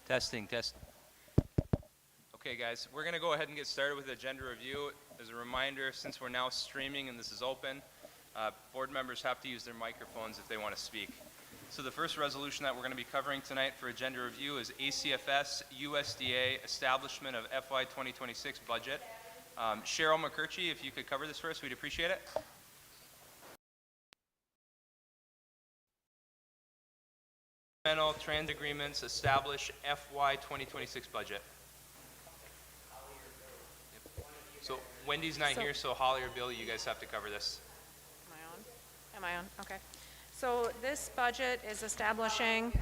Testing, testing. Okay, guys, we're going to go ahead and get started with the agenda review. As a reminder, since we're now streaming and this is open, board members have to use their microphones if they want to speak. So the first resolution that we're going to be covering tonight for agenda review is ACFS USDA Establishment of FY 2026 Budget. Cheryl McCurchie, if you could cover this for us, we'd appreciate it. Trans agreements establish FY 2026 budget. So Wendy's not here, so Holly or Bill, you guys have to cover this. Am I on? Okay. So this budget is establishing.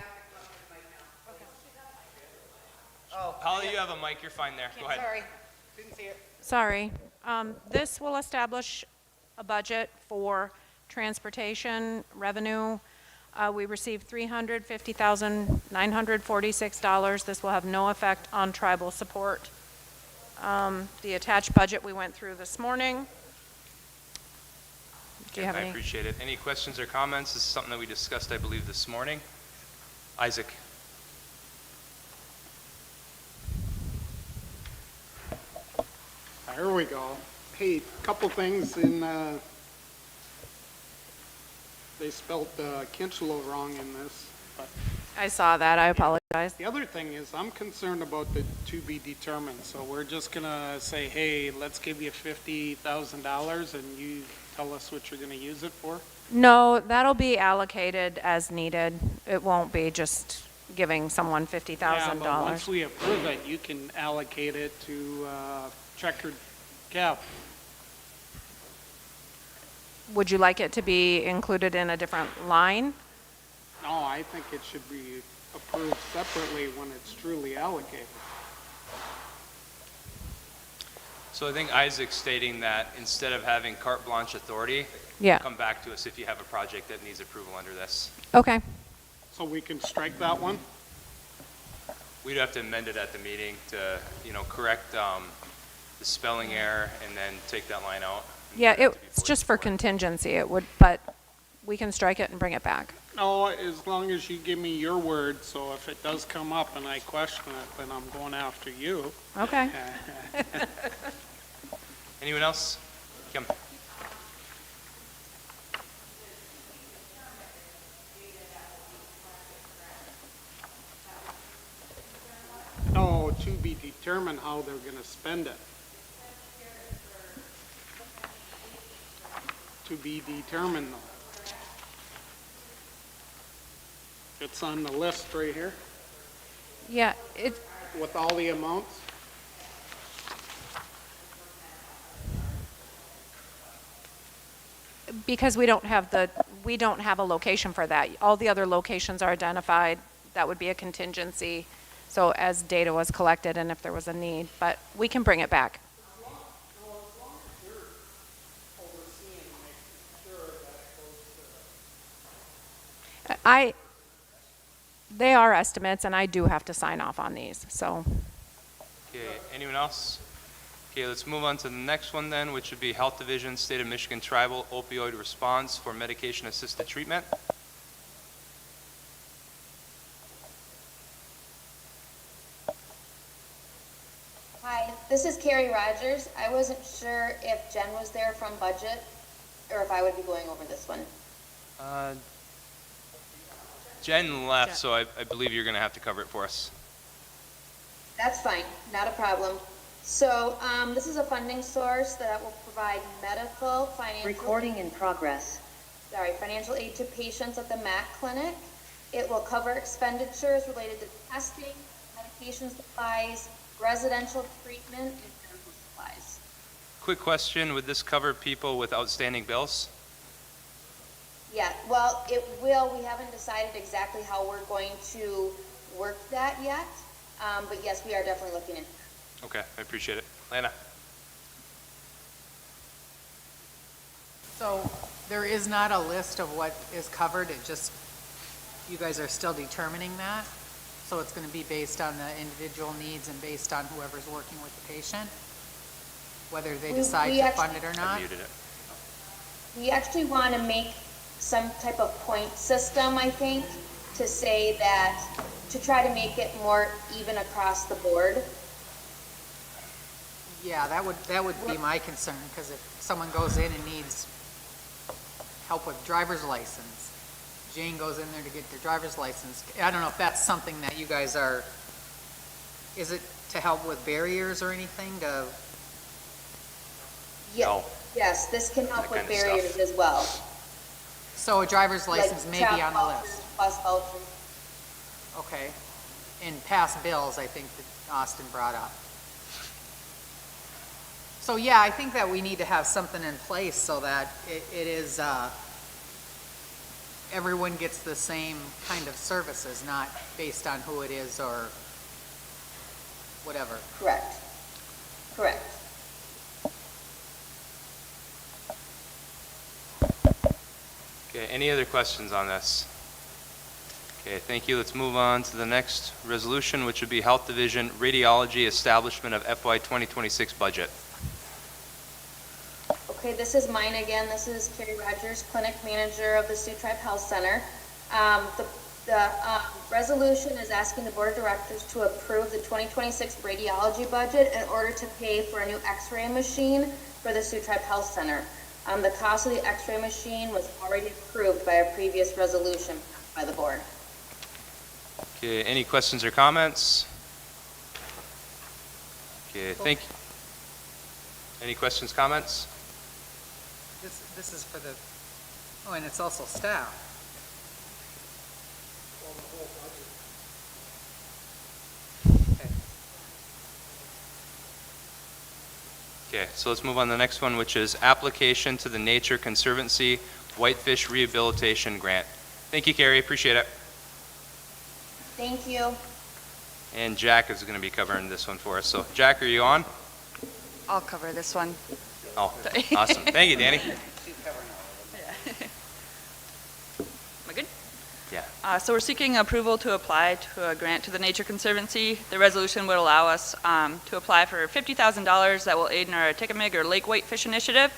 Oh, Holly, you have a mic. You're fine there. Go ahead. sorry, didn't see it. Sorry. This will establish a budget for transportation revenue. We received $350,946. This will have no effect on tribal support. The attached budget we went through this morning. Do you have I any? appreciate it. Any questions or comments? This is something that we discussed, I believe, this morning. Isaac. There we go. Hey, couple things in, they spelled Kinchelo wrong in this. But I saw that. I apologize. the other thing is, I'm concerned about the to be determined. So we're just gonna say, hey, let's give you $50,000 and you tell us what you're gonna use it for? No, that'll be allocated as needed. It won't be just giving someone $50,000. Yeah, but once we approve it, you can allocate it to checkered cap. Would you like it to be included in a different line? No, I think it should be approved separately when it's truly allocated. So I think Isaac's stating that instead of having carte blanche authority, Yeah. come back to us if you have a project that needs approval under this. Okay. So we can strike that one? We'd have to amend it at the meeting to, correct the spelling error and then take that line out. Yeah, it's just for contingency. It would, but we can strike it and bring it back. No, as long as you give me your word, so if it does come up and I question it, then I'm going after you. Okay. Anyone else? Kim. No, to be determined how they're gonna spend it. To be determined though. It's on the list right here Yeah, with all the amounts. because we don't have a location for that. All the other locations are identified. That would be a contingency. So as data was collected and if there was a need, but we can bring it back. They are estimates and I do have to sign off on these, so. Okay, anyone else? Okay, let's move on to the next one then, which would be Health Division, State of Michigan Tribal Opioid Response for Medication-Assisted Treatment. Hi, this is Carrie Rogers. I wasn't sure if Jen was there from budget or if I would be going over this one. Jen left, so I believe you're going to have to cover it for us. That's fine, not a problem. So this is a funding source that will provide medical, financial. Recording in progress. Financial aid to patients at the MAC clinic. It will cover expenditures related to testing, medication supplies, residential treatment, and medical supplies. Quick question, would this cover people with outstanding bills? Yeah, well, it will. We haven't decided exactly how we're going to work that yet. But yes, we are definitely looking into that. Okay, I appreciate it. Lana? So there is not a list of what is covered, it just, you guys are still determining that? So it's going to be based on the individual needs and based on whoever's working with the patient, whether they decide to fund it or I not? muted it. We actually want to make some type of point system, I think, to say that, to try to make it more even across the board. Yeah, that would be my concern, because if someone goes in and needs help with driver's license, Jane goes in there to get their driver's license. I don't know if that's something that you guys are, is it to help with barriers or anything to? Yeah, yes, this can help That with kind of stuff. barriers as well. So a driver's license like may be travel on the vouchers, list. Bus vouchers. Okay. And past bills, I think that Austin brought up. So yeah, I think that we need to have something in place so that it is, everyone gets the same kind of services, not based on who it is or whatever. Correct. Correct. Okay, any other questions on this? Okay, thank you. Let's move on to the next resolution, which would be Health Division Radiology Establishment of FY 2026 budget. Okay, this is mine again. This is Carrie Rogers, Clinic Manager of the Sioux Tribe Health Center. The resolution is asking the Board of Directors to approve the 2026 radiology budget in order to pay for a new x-ray machine for the Sioux Tribe Health Center. The cost of the x-ray machine was already approved by a previous resolution by the board. Okay, any questions or comments? Okay, thank you. Any questions, comments? This is for the, oh, and it's also staff. Okay. Okay, so let's move on to the next one, which is application to the Nature Conservancy Whitefish Rehabilitation Grant. Thank you, Carrie, appreciate it. Thank you. And Jack is going to be covering this one for us. So, Jack, are you on? I'll cover this one. Oh, awesome. Thank you, Danny. Am I good? Yeah. So we're seeking approval to apply to a grant to the Nature Conservancy. The resolution would allow us to apply for $50,000 that will aid in our Tickamick or Lake Whitefish initiative.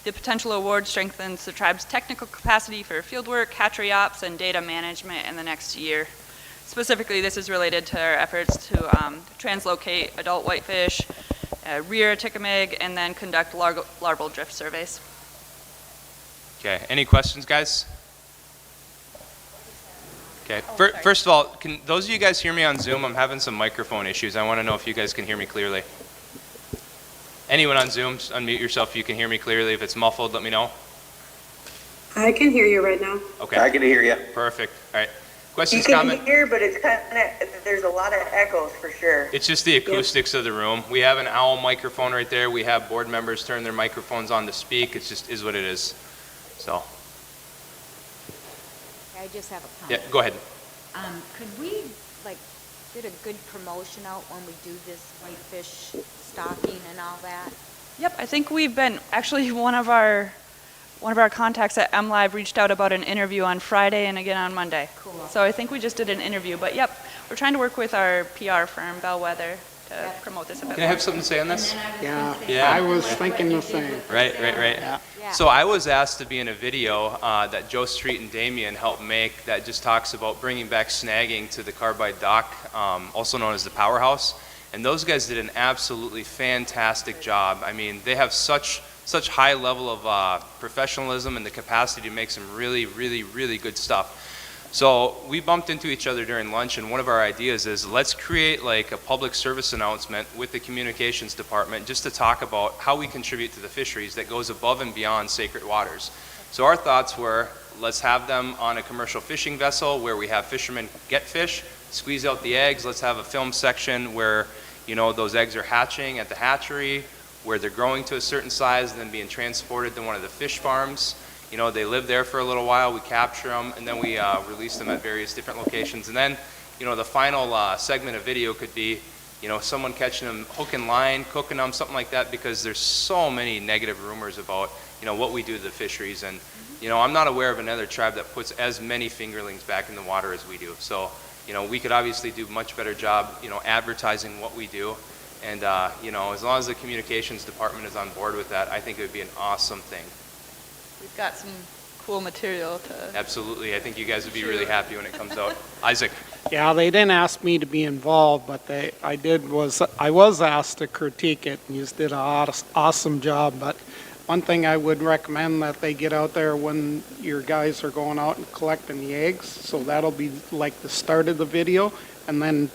The potential award strengthens the tribe's technical capacity for fieldwork, hatchery ops, and data management in the next year. Specifically, this is related to our efforts to translocate adult whitefish, rear Tickamick, and then conduct larval drift surveys. Okay, any questions, guys? Okay, first of all, can those of you guys hear me on Zoom? I'm having some microphone issues. I want to know if you guys can hear me clearly. Anyone on Zoom, just unmute yourself if you can hear me clearly. If it's muffled, let me know. I can hear you right now. Okay. I can hear you. Perfect. All right. You Questions, can comments? hear, but it's kind of, there's a lot of echoes for sure. It's just the acoustics of the room. We have an owl microphone right there. We have board members turn their microphones on to speak. It just is what it is. So, I just have a yeah, comment. go ahead. Could we, get a good promotion out when we do this whitefish stocking and all that? Yep, I think we've been, actually one of our contacts at MLive reached out about an interview on Friday and again on Monday. Cool. So I think we just did an interview, but yep, we're trying to work with our PR firm, Bellwether, to Yep. promote this event. Can I have something to say on this? Yeah, Yeah. I was thinking the same. Right. Yeah. So I was asked to be in a video that Joe Street and Damien helped make that just talks about bringing back snagging to the Carbide Dock, also known as the Powerhouse. And those guys did an absolutely fantastic job. I mean, they have such high level of professionalism and the capacity to make some really, really, really good stuff. So we bumped into each other during lunch, and one of our ideas is let's create like a public service announcement with the communications department just to talk about how we contribute to the fisheries that goes above and beyond sacred waters. So our thoughts were, let's have them on a commercial fishing vessel where we have fishermen get fish, squeeze out the eggs. Let's have a film section where, you know, those eggs are hatching at the hatchery, where they're growing to a certain size and then being transported to one of the fish farms. You know, they live there for a little while, we capture them, and then we release them at various different locations. And then, you know, the final segment of video could be, you know, someone catching them hook and line, cooking them, something like that, because there's so many negative rumors about, you know, what we do to the fisheries. And, you know, I'm not aware of another tribe that puts as many fingerlings back in the water as we do. So, you know, we could obviously do a much better job, you know, advertising what we do. And, you know, as long as the communications department is on board with that, I think it would be an awesome thing. We've got some cool material to. Absolutely. I think you guys would be really happy when it comes out. Isaac? Yeah, they didn't ask me to be involved, but I was asked to critique it, and you just did an awesome job. But one thing I would recommend that they get out there when your guys are going out and collecting the eggs, so that'll be like the start of the video, and then,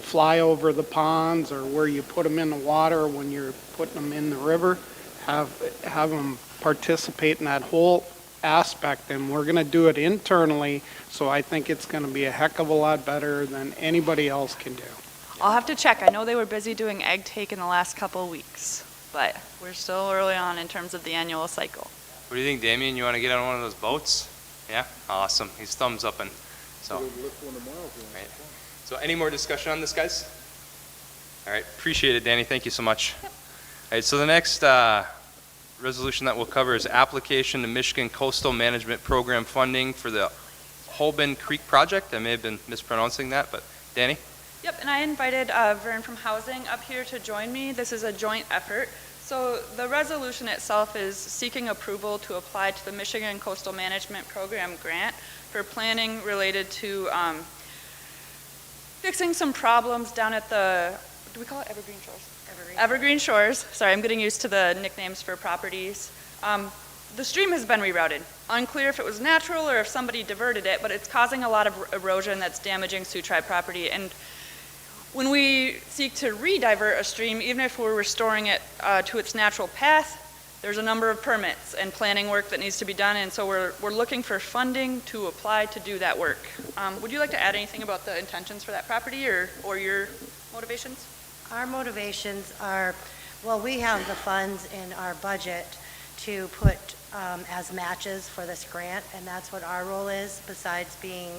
fly over the ponds or where you put them in the water when you're putting them in the river, have them participate in that whole aspect, and we're going to do it internally, so I think it's going to be a heck of a lot better than anybody else can do. I'll have to check. I know they were busy doing egg take in the last couple of weeks, but we're still early on in terms of the annual cycle. What do you think, Damien? You want to get on one of those boats? Yeah? Awesome. He's thumbs up. So, right. So any more discussion on this, guys? All right. Appreciate it, Danny. Thank you so much. All right. So the next resolution that we'll cover is application to Michigan Coastal Management Program funding for the Holben Creek project. I may have been mispronouncing that, but Danny? Yep, and I invited Vern from Housing up here to join me. This is a joint effort. So the resolution itself is seeking approval to apply to the Michigan Coastal Management Program grant for planning related to fixing some problems down at the, do we call it Evergreen Shores? Evergreen Shores. Sorry, I'm getting used to the nicknames for properties. The stream has been rerouted. Unclear if it was natural or if somebody diverted it, but it's causing a lot of erosion that's damaging Sioux Tribe property. And when we seek to re-divert a stream, even if we're restoring it to its natural path, there's a number of permits and planning work that needs to be done, and so we're looking for funding to apply to do that work. Would you like to add anything about the intentions for that property or your motivations? Our motivations are, well, we have the funds in our budget to put as matches for this grant, and that's what our role is, besides being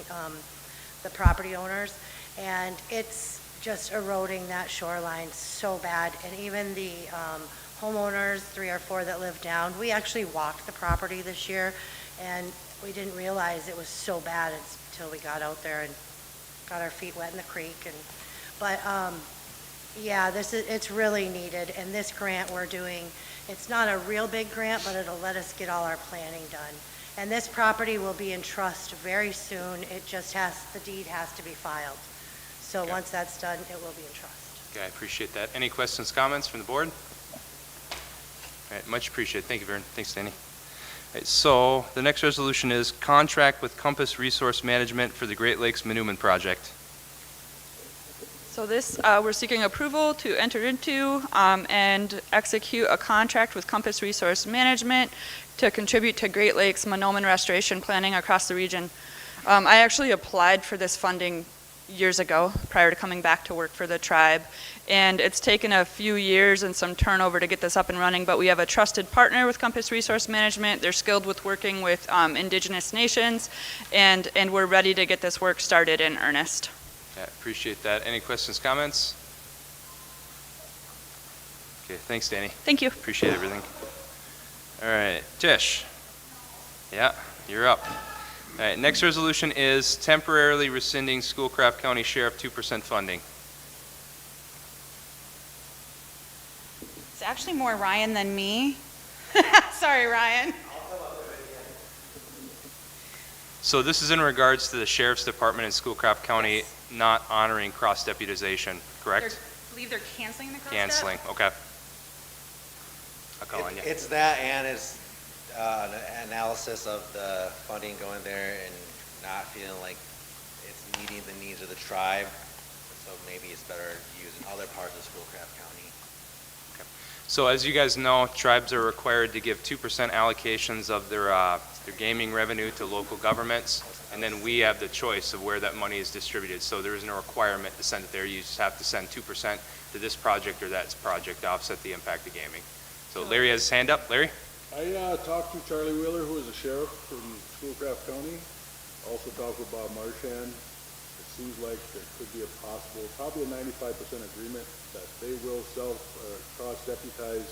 the property owners. And it's just eroding that shoreline so bad. And even the homeowners, 3 or 4 that live down, we actually walked the property this year, and we didn't realize it was so bad until we got out there and got our feet wet in the creek. But yeah, it's really needed, and this grant we're doing, it's not a real big grant, but it'll let us get all our planning done. And this property will be in trust very soon. It just the deed has to be filed. So Okay. Once that's done, it will be in trust. Okay, I appreciate that. Any questions, comments from the board? All right, much appreciated. Thank you, Vern. Thanks, Danny. All right, so the next resolution is contract with Compass Resource Management for the Great Lakes Maneuman Project. So this, we're seeking approval to enter into and execute a contract with Compass Resource Management to contribute to Great Lakes Maneuman restoration planning across the region. I actually applied for this funding years ago, prior to coming back to work for the tribe, and it's taken a few years and some turnover to get this up and running, but we have a trusted partner with Compass Resource Management. They're skilled with working with indigenous nations, and we're ready to get this work started in earnest. Yeah, appreciate that. Any questions, comments? Okay, thanks, Danny. Thank you. Appreciate everything. All right, Tish. Yeah, you're up. All right, next resolution is temporarily rescinding Schoolcraft County Sheriff 2% funding. It's actually more Ryan than me. Sorry, Ryan. So this is in regards to the Sheriff's Department in Schoolcraft County not honoring cross-deputization, correct? I believe they're canceling the cross Canceling, okay. I'll call on you. It's that, and it's an analysis of the funding going there and not feeling like it's meeting the needs of the tribe. So maybe it's better used in other parts of Schoolcraft County. So as you guys know, tribes are required to give 2% allocations of their gaming revenue to local governments, and then we have the choice of where that money is distributed. So there isn't a requirement to send it there. You just have to send 2% to this project or that project to offset the impact of gaming. So Larry has his hand up. Larry? I talked to Charlie Wheeler, who is a sheriff from Schoolcraft County. Also talked with Bob Marchand. It seems like there could be a possible, probably a 95% agreement that they will cross-deputize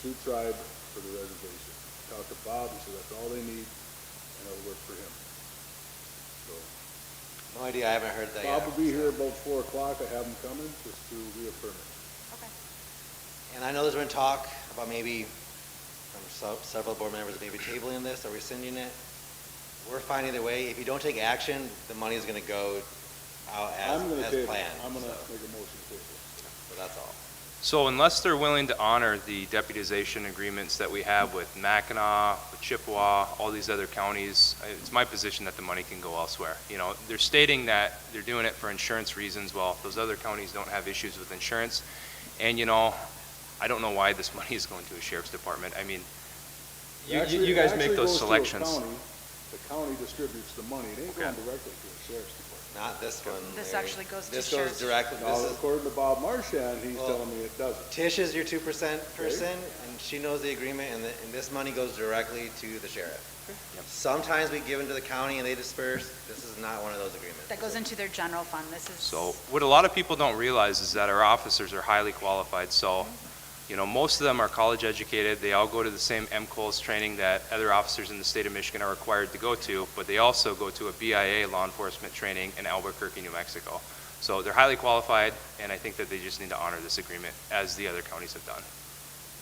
Sioux Tribe for the reservation. Talked to Bob, he said that's all they need, and it'll work for him. So No idea, I haven't heard that yet. Bob will be here about 4 o'clock. I have him coming just to reaffirm it. And I know there's been talk about maybe several board members may be tabling this or rescinding it. We're finding the way, if you don't take action, the money is going to go out as planned. I'm gonna So- make a motion to table. So that's all. So unless they're willing to honor the deputization agreements that we have with Mackinac, with Chippewa, all these other counties, it's my position that the money can go elsewhere. You know, they're stating that they're doing it for insurance reasons. Well, those other counties don't have issues with insurance. And, you know, I don't know why this money is going to a sheriff's department. I mean, you guys It make actually those goes to a selections. county. The county distributes the money. It ain't going Okay. directly to the sheriff's department. Not this one. This Larry. actually goes to This sheriff's. goes directly, Now, this is, according to Bob Marchand, he's Well- telling me it doesn't. Tish is your 2% person, and she knows the agreement, and this money goes directly to the sheriff. Sometimes we give them to the county and they disperse. This is not one of those agreements. That goes into their general fund. This is. So what a lot of people don't realize is that our officers are highly qualified. So, you know, most of them are college educated. They all go to the same MCOLS training that other officers in the state of Michigan are required to go to, but they also go to a BIA law enforcement training in Albuquerque, New Mexico. So they're highly qualified, and I think that they just need to honor this agreement as the other counties have done.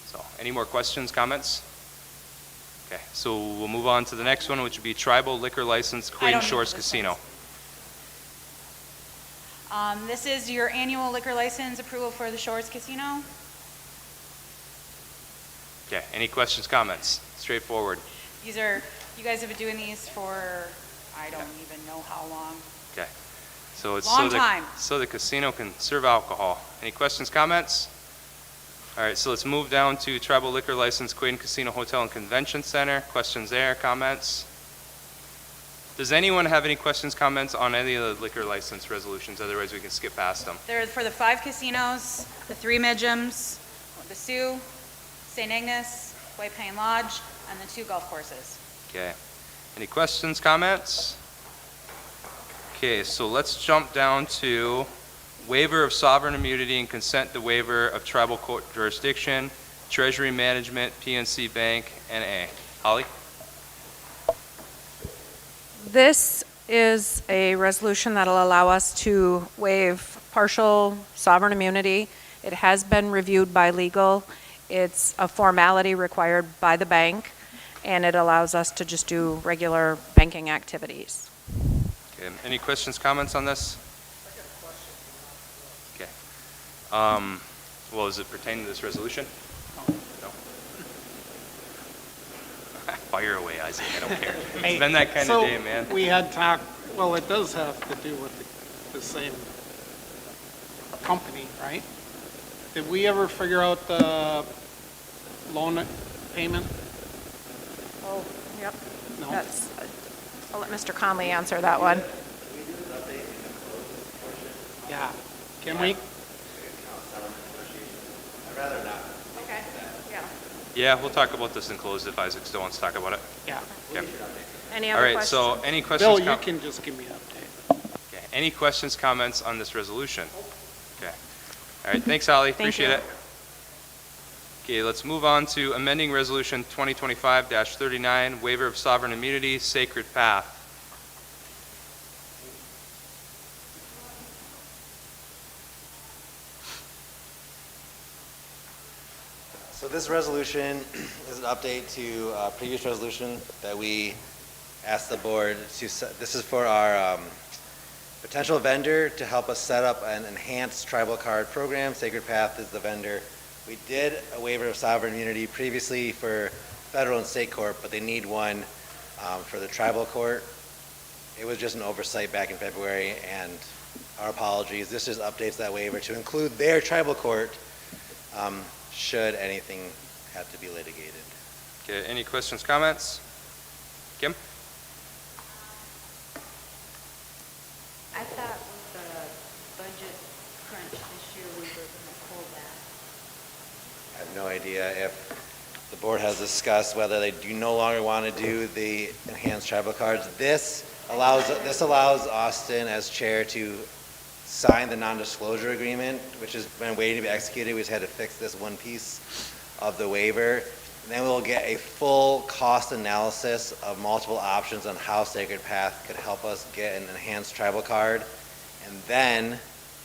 So, any more questions, comments? Okay, so we'll move on to the next one, which would be tribal liquor license, I Queen don't know Shores what this Casino. This is your annual liquor license approval for the Shores Casino. Okay, any questions, comments? Straightforward. These are, you guys have been doing these for, I don't even know how long. Okay. So it's Long time. so the casino can serve alcohol. Any questions, comments? All right, so let's move down to tribal liquor license, Quaden Casino Hotel and Convention Center. Questions there, comments? Does anyone have any questions, comments on any of the liquor license resolutions? Otherwise, we can skip past them. They're for the 5 casinos, the 3 Midgems, the Sioux, St. Agnes, White Pine Lodge, and the 2 golf courses. Okay. Any questions, comments? Okay, so let's jump down to waiver of sovereign immunity and consent to waiver of tribal court jurisdiction, Treasury Management, PNC Bank, NA. Holly? This is a resolution that'll allow us to waive partial sovereign immunity. It has been reviewed by legal. It's a formality required by the bank, and it allows us to just do regular banking activities. Okay, any questions, comments on this? Okay. Well, does it pertain to this resolution? No. Fire away, Isaac, I don't care. It's been that kind of day, man. So we had talked, well, it does have to do with the same company, right? Did we ever figure out the loan payment? Oh, yep. No? That's, I'll let Mr. Conley answer that one. Yeah. Can we? I'd rather not. Okay, yeah. Yeah, we'll talk about this in closed if Isaac still wants to talk about it. Yeah. Okay. Any All other right, questions? so any questions? Bill, you can just give me an update. Okay, any questions, comments on this resolution? Okay. All right, thanks, Holly. Thank Appreciate you. it. Okay, let's move on to amending Resolution 2025-39, waiver of sovereign immunity, Sacred Path. So this resolution is an update to a previous resolution that we asked the board to, this is for our potential vendor to help us set up an enhanced tribal card program. Sacred Path is the vendor. We did a waiver of sovereign immunity previously for federal and state court, but they need one for the tribal court. It was just an oversight back in February, and our apologies. This just updates that waiver to include their tribal court should anything have to be litigated. Okay, any questions, comments? Kim? I thought with the budget crunch this year, we were gonna pull that. I have no idea if the board has discussed whether they do no longer want to do the enhanced tribal cards. This allows Austin as chair to sign the non-disclosure agreement, which has been waiting to be executed. We just had to fix this one piece of the waiver. And then we'll get a full cost analysis of multiple options on how Sacred Path could help us get an enhanced tribal card. And then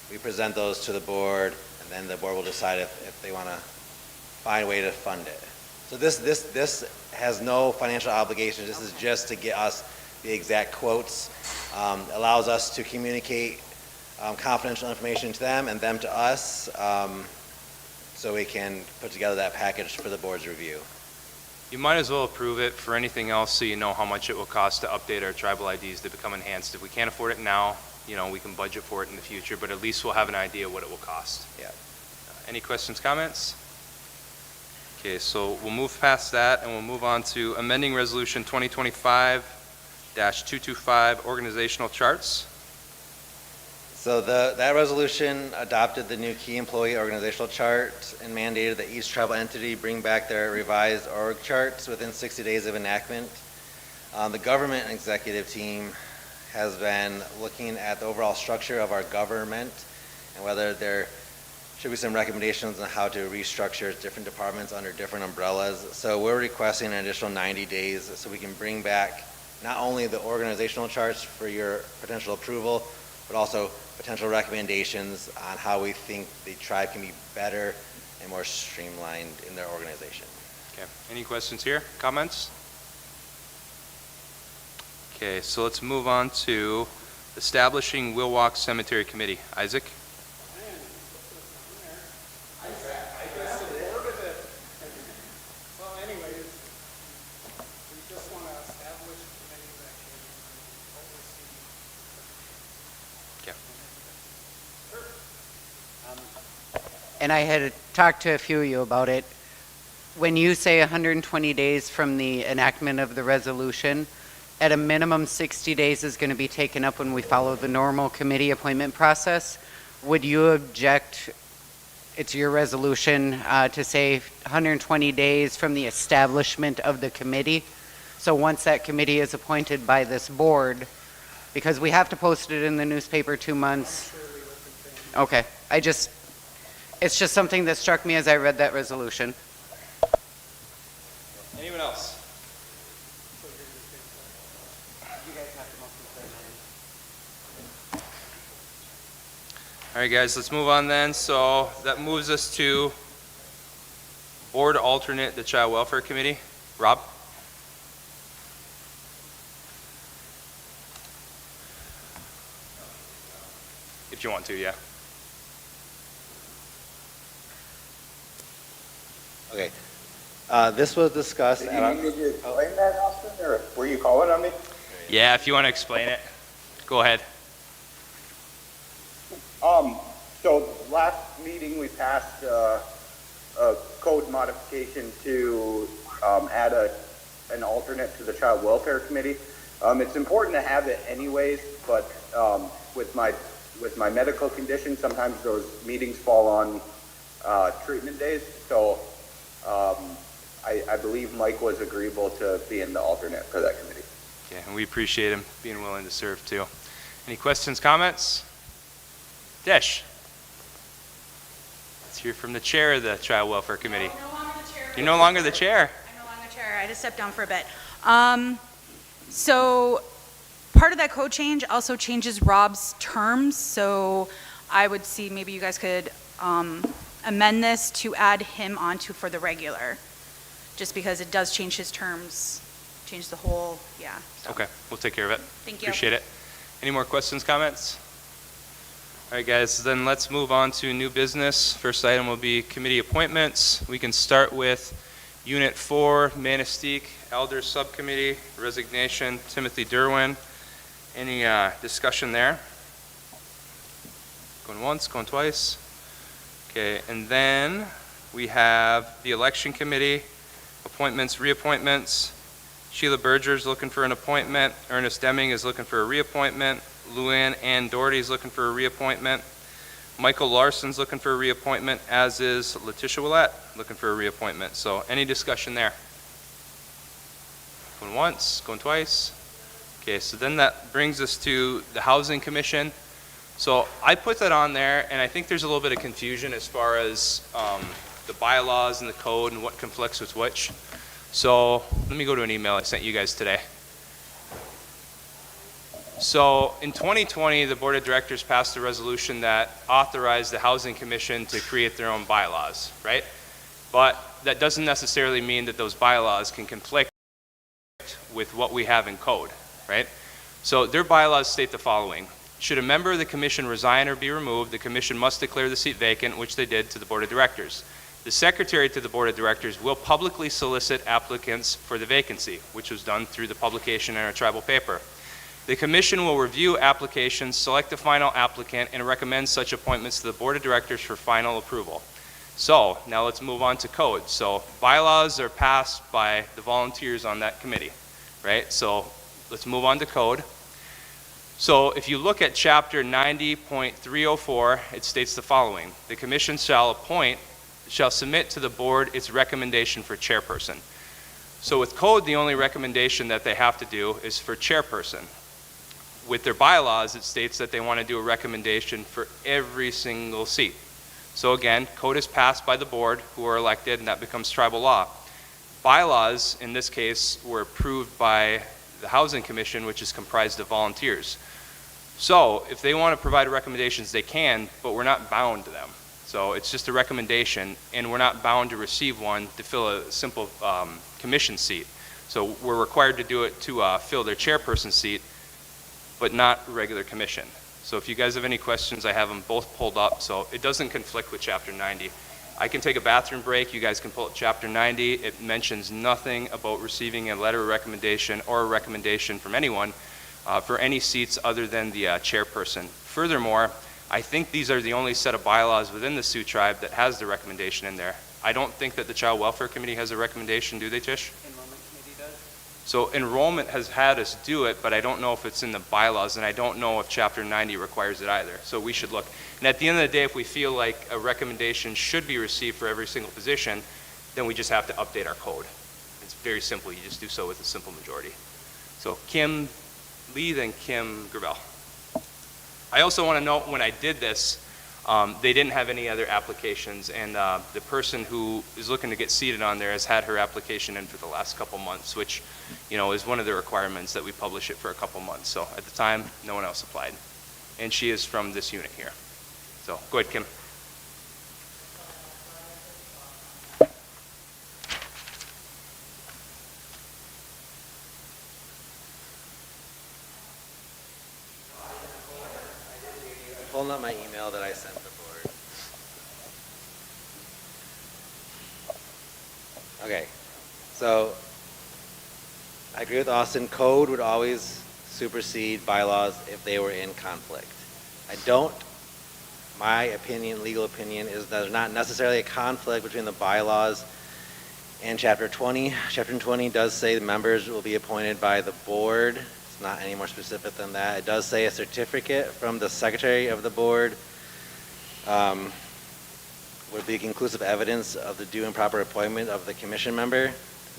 we present those to the board, and then the board will decide if they want to find a way to fund it. So this has no financial obligation. This is just to get us the exact quotes. Allows us to communicate confidential information to them and them to us, so we can put together that package for the board's review. You might as well approve it for anything else so you know how much it will cost to update our tribal IDs to become enhanced. If we can't afford it now, we can budget for it in the future, but at least we'll have an idea what it will cost. Yeah. Any questions, comments? Okay, so we'll move past that and we'll move on to amending resolution 2025-225 organizational charts. So that resolution adopted the new key employee organizational chart and mandated that each tribal entity bring back their revised org charts within 60 days of enactment. The government executive team has been looking at the overall structure of our government and whether there should be some recommendations on how to restructure different departments under different umbrellas. So we're requesting an additional 90 days so we can bring back not only the organizational charts for your potential approval, but also potential recommendations on how we think the tribe can be better and more streamlined in their organization. Okay, any questions here, comments? Okay, so let's move on to establishing Wilwalk Cemetery Committee. Isaac? Well, anyways, we just want to establish a committee that can oversee. And I had talked to a few of you about it. When you say 120 days from the enactment of the resolution, at a minimum 60 days is going to be taken up when we follow the normal committee appointment process. Would you object, it's your resolution, to say 120 days from the establishment of the committee? So once that committee is appointed by this board, because we have to post it in the newspaper 2 months. Okay, it's just something that struck me as I read that resolution. Anyone else? All right, guys, let's move on then. So that moves us to board alternate, the Child Welfare Committee. Rob? If you want to, yeah. Okay. This was discussed Did at you our... need me to explain that, Austin, or were you calling on me? Yeah, if you want to explain it, go ahead. So last meeting, we passed a code modification to add an alternate to the Child Welfare Committee. It's important to have it anyways, but with my medical condition, sometimes those meetings fall on treatment days. So I believe Mike was agreeable to being the alternate for that committee. Yeah, and we appreciate him being willing to serve too. Any questions, comments? Desh? Let's hear from the chair of the Child Welfare Committee. No longer the chair. You're no longer the chair. I'm no longer chair. I just stepped down for a bit. So part of that code change also changes Rob's terms. So I would see maybe you guys could amend this to add him onto for the regular, just because it does change his terms, change the whole, yeah. So. Okay, we'll take care of it. Thank you. Appreciate it. Any more questions, comments? All right, guys, then let's move on to new business. First item will be committee appointments. We can start with Unit 4, Manistique Elder Subcommittee, resignation, Timothy Derwin. Any discussion there? Going once, going twice? Okay, and then we have the Election Committee, appointments, reappointments. Sheila Berger's looking for an appointment. Ernest Deming is looking for a reappointment. Luann Ann Doherty is looking for a reappointment. Michael Larson's looking for a reappointment, as is Letitia Willett looking for a reappointment. So any discussion there? Going once, going twice? Okay, so then that brings us to the Housing Commission. So I put that on there, and I think there's a little bit of confusion as far as the bylaws and the code and what conflicts with which. So let me go to an email I sent you guys today. So in 2020, the Board of Directors passed a resolution that authorized the Housing Commission to create their own bylaws, right? But that doesn't necessarily mean that those bylaws can conflict with what we have in code, right? So their bylaws state the following. Should a member of the commission resign or be removed, the commission must declare the seat vacant, which they did to the board of directors. The secretary to the board of directors will publicly solicit applicants for the vacancy, which was done through the publication in our tribal paper. The commission will review applications, select the final applicant, and recommend such appointments to the board of directors for final approval. So now let's move on to code. So bylaws are passed by the volunteers on that committee, right? So let's move on to code. So if you look at chapter 90.304, it states the following. The commission shall submit to the board its recommendation for chairperson. So with code, the only recommendation that they have to do is for chairperson. With their bylaws, it states that they want to do a recommendation for every single seat. So again, code is passed by the board who are elected, and that becomes tribal law. Bylaws, in this case, were approved by the Housing Commission, which is comprised of volunteers. So if they want to provide recommendations, they can, but we're not bound to them. So it's just a recommendation, and we're not bound to receive one to fill a simple commission seat. So we're required to do it to fill their chairperson seat, but not regular commission. So if you guys have any questions, I have them both pulled up, so it doesn't conflict with Chapter 90. I can take a bathroom break. You guys can pull up Chapter 90. It mentions nothing about receiving a letter of recommendation or a recommendation from anyone for any seats other than the chairperson. Furthermore, I think these are the only set of bylaws within the Sioux tribe that has the recommendation in there. I don't think that the Child Welfare Committee has a recommendation, do they, Tish? Enrollment committee does? So enrollment has had us do it, but I don't know if it's in the bylaws, and I don't know if Chapter 90 requires it either. So we should look. And at the end of the day, if we feel like a recommendation should be received for every single position, then we just have to update our code. It's very simple. You just do so with a simple majority. So Kim Lee, then Kim Gravel. I also want to note when I did this, they didn't have any other applications, and the person who is looking to get seated on there has had her application in for the last couple months, which, you know, is one of the requirements that we publish it for a couple months. So at the time, no one else applied, and she is from this unit here. So go ahead, Kim. Pulling up my email that I sent the board. Okay, so I agree with Austin. Code would always supersede bylaws if they were in conflict. My opinion, legal opinion, is that there's not necessarily a conflict between the bylaws and Chapter 20. Chapter 20 does say the members will be appointed by the board. It's not any more specific than that. It does say a certificate from the secretary of the board would be conclusive evidence of the due and proper appointment of the commission member.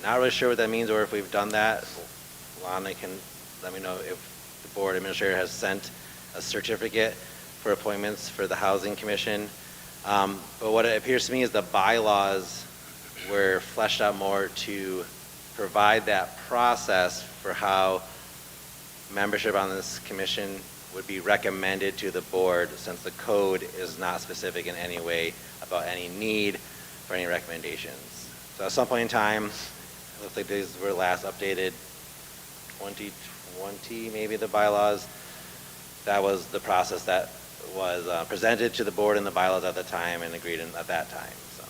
Not really sure what that means or if we've done that. Lana can let me know if the board administrator has sent a certificate for appointments for the Housing Commission. But what it appears to me is the bylaws were fleshed out more to provide that process for how membership on this commission would be recommended to the board, since the code is not specific in any way about any need for any recommendations. So at some point in time, it looks like these were last updated 2020, maybe, the bylaws. That was the process that was presented to the board in the bylaws at the time and agreed in at that time. So.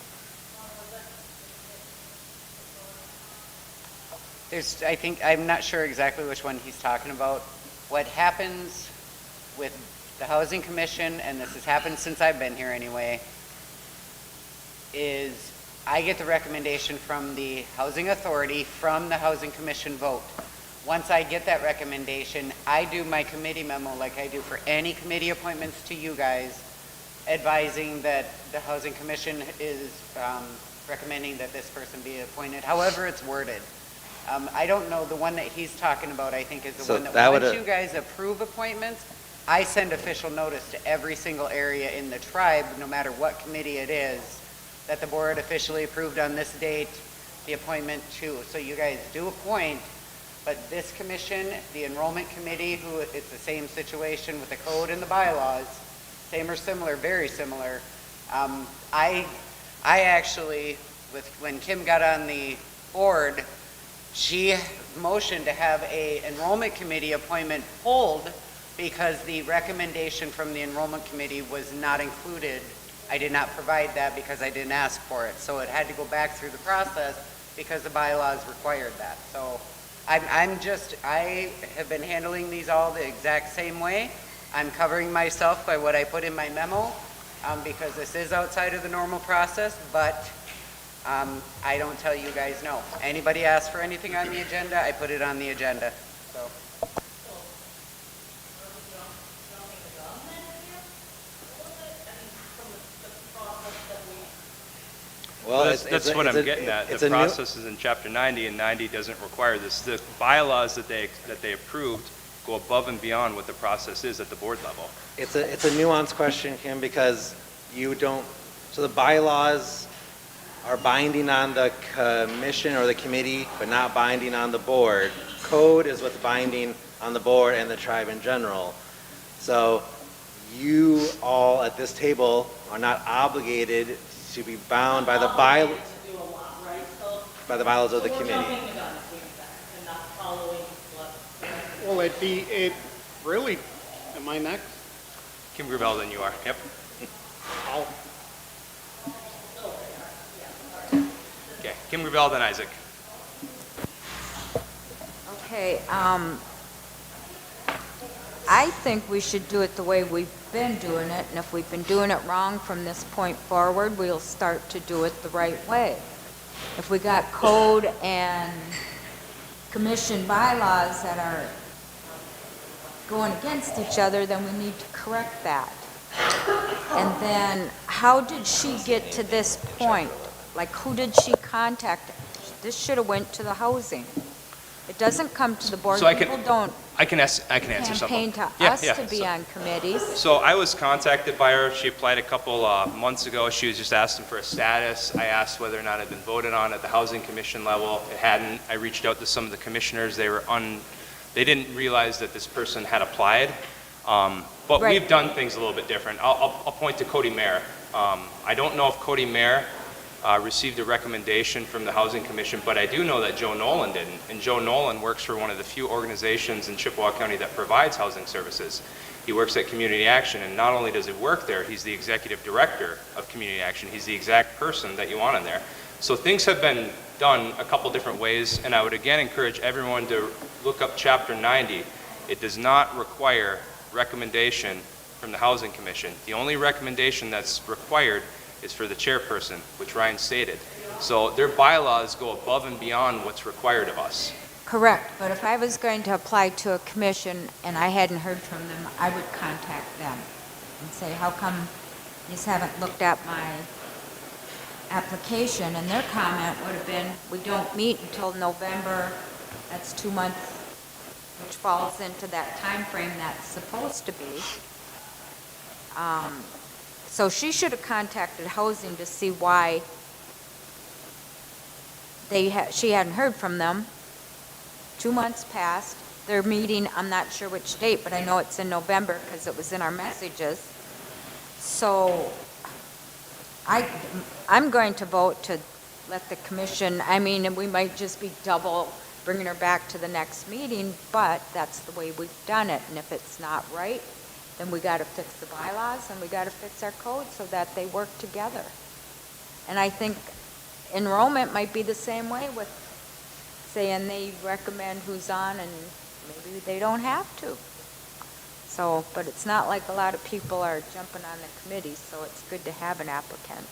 I'm not sure exactly which one he's talking about. What happens with the Housing Commission, and this has happened since I've been here anyway, is I get the recommendation from the Housing Authority from the Housing Commission vote. Once I get that recommendation, I do my committee memo like I do for any committee appointments to you guys, advising that the Housing Commission is recommending that this person be appointed, however it's worded. I don't know, the one that he's talking about, I think, is the one that once you guys approve appointments, I send official notice to every single area in the tribe, no matter what committee it is, that the board officially approved on this date the appointment to. So you guys do appoint, but this commission, the enrollment committee, who it's the same situation with the code and the bylaws, same or similar, very similar. I actually when Kim got on the board, she motioned to have a enrollment committee appointment hold because the recommendation from the enrollment committee was not included. I did not provide that because I didn't ask for it. So it had to go back through the process because the bylaws required that. So I have been handling these all the exact same way. I'm covering myself by what I put in my memo because this is outside of the normal process, but I don't tell you guys no. Anybody asks for anything on the agenda, I put it on the agenda, so. Well, That's what I'm getting at. The process is in Chapter 90, and 90 doesn't require this. The bylaws that they approved go above and beyond what the process is at the board level. It's a nuanced question, Kim, because so the bylaws are binding on the commission or the committee, but not binding on the board. Code is what's binding on the board and the tribe in general. So you all at this table are not obligated to be bound by the bylaws of the committee. Well, it really, am I next? Kim Gravel, then you are. Yep. Okay, Kim Gravel, then Isaac. Okay, I think we should do it the way we've been doing it, and if we've been doing it wrong from this point forward, we'll start to do it the right way. If we got code and commission bylaws that are going against each other, then we need to correct that. And then, how did she get to this point? Like, who did she contact? This should have went to the housing. It doesn't come to the board. So People don't I can answer something. campaign to Yeah, us yeah. to be on committees. So I was contacted by her. She applied a couple months ago. She was just asking for a status. I asked whether or not it had been voted on at the Housing Commission level. It hadn't. I reached out to some of the commissioners. They didn't realize that this person had applied. But Right. we've done things a little bit different. I'll point to Cody Mayer. I don't know if Cody Mayer received a recommendation from the Housing Commission, but I do know that Joe Nolan didn't. And Joe Nolan works for one of the few organizations in Chippewa County that provides housing services. He works at Community Action, and not only does he work there, he's the executive director of Community Action. He's the exact person that you want in there. So things have been done a couple different ways, and I would again encourage everyone to look up Chapter 90. It does not require recommendation from the Housing Commission. The only recommendation that's required is for the chairperson, which Ryan stated. So their bylaws go above and beyond what's required of us. Correct, but if I was going to apply to a commission and I hadn't heard from them, I would contact them and say, how come you just haven't looked at my application? And their comment would have been, we don't meet until November, that's 2 months, which falls into that time frame that's supposed to be. So she should have contacted housing to see why she hadn't heard from them. 2 months passed. Their meeting, I'm not sure which date, but I know it's in November because it was in our messages. So I'm going to vote to let the commission, and we might just be double bringing her back to the next meeting, but that's the way we've done it. And if it's not right, then we got to fix the bylaws and we got to fix our code so that they work together. And I think enrollment might be the same way with saying they recommend who's on and maybe they don't have to. So, but it's not like a lot of people are jumping on the committee, so it's good to have an applicant.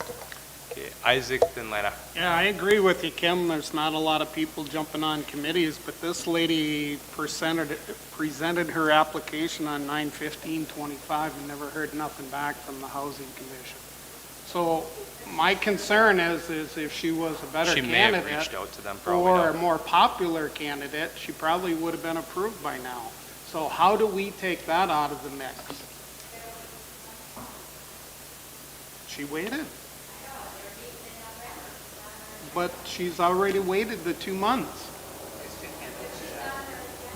Okay, Isaac, then Lana. Yeah, I agree with you, Kim. There's not a lot of people jumping on committees, but this lady presented her application on 9/15/25 and never heard nothing back from the Housing Commission. So my concern is if she was a better She may have candidate reached out to them, probably or not. a more popular candidate, she probably would have been approved by now. So how do we take that out of the mix? She waited. But she's already waited the 2 months.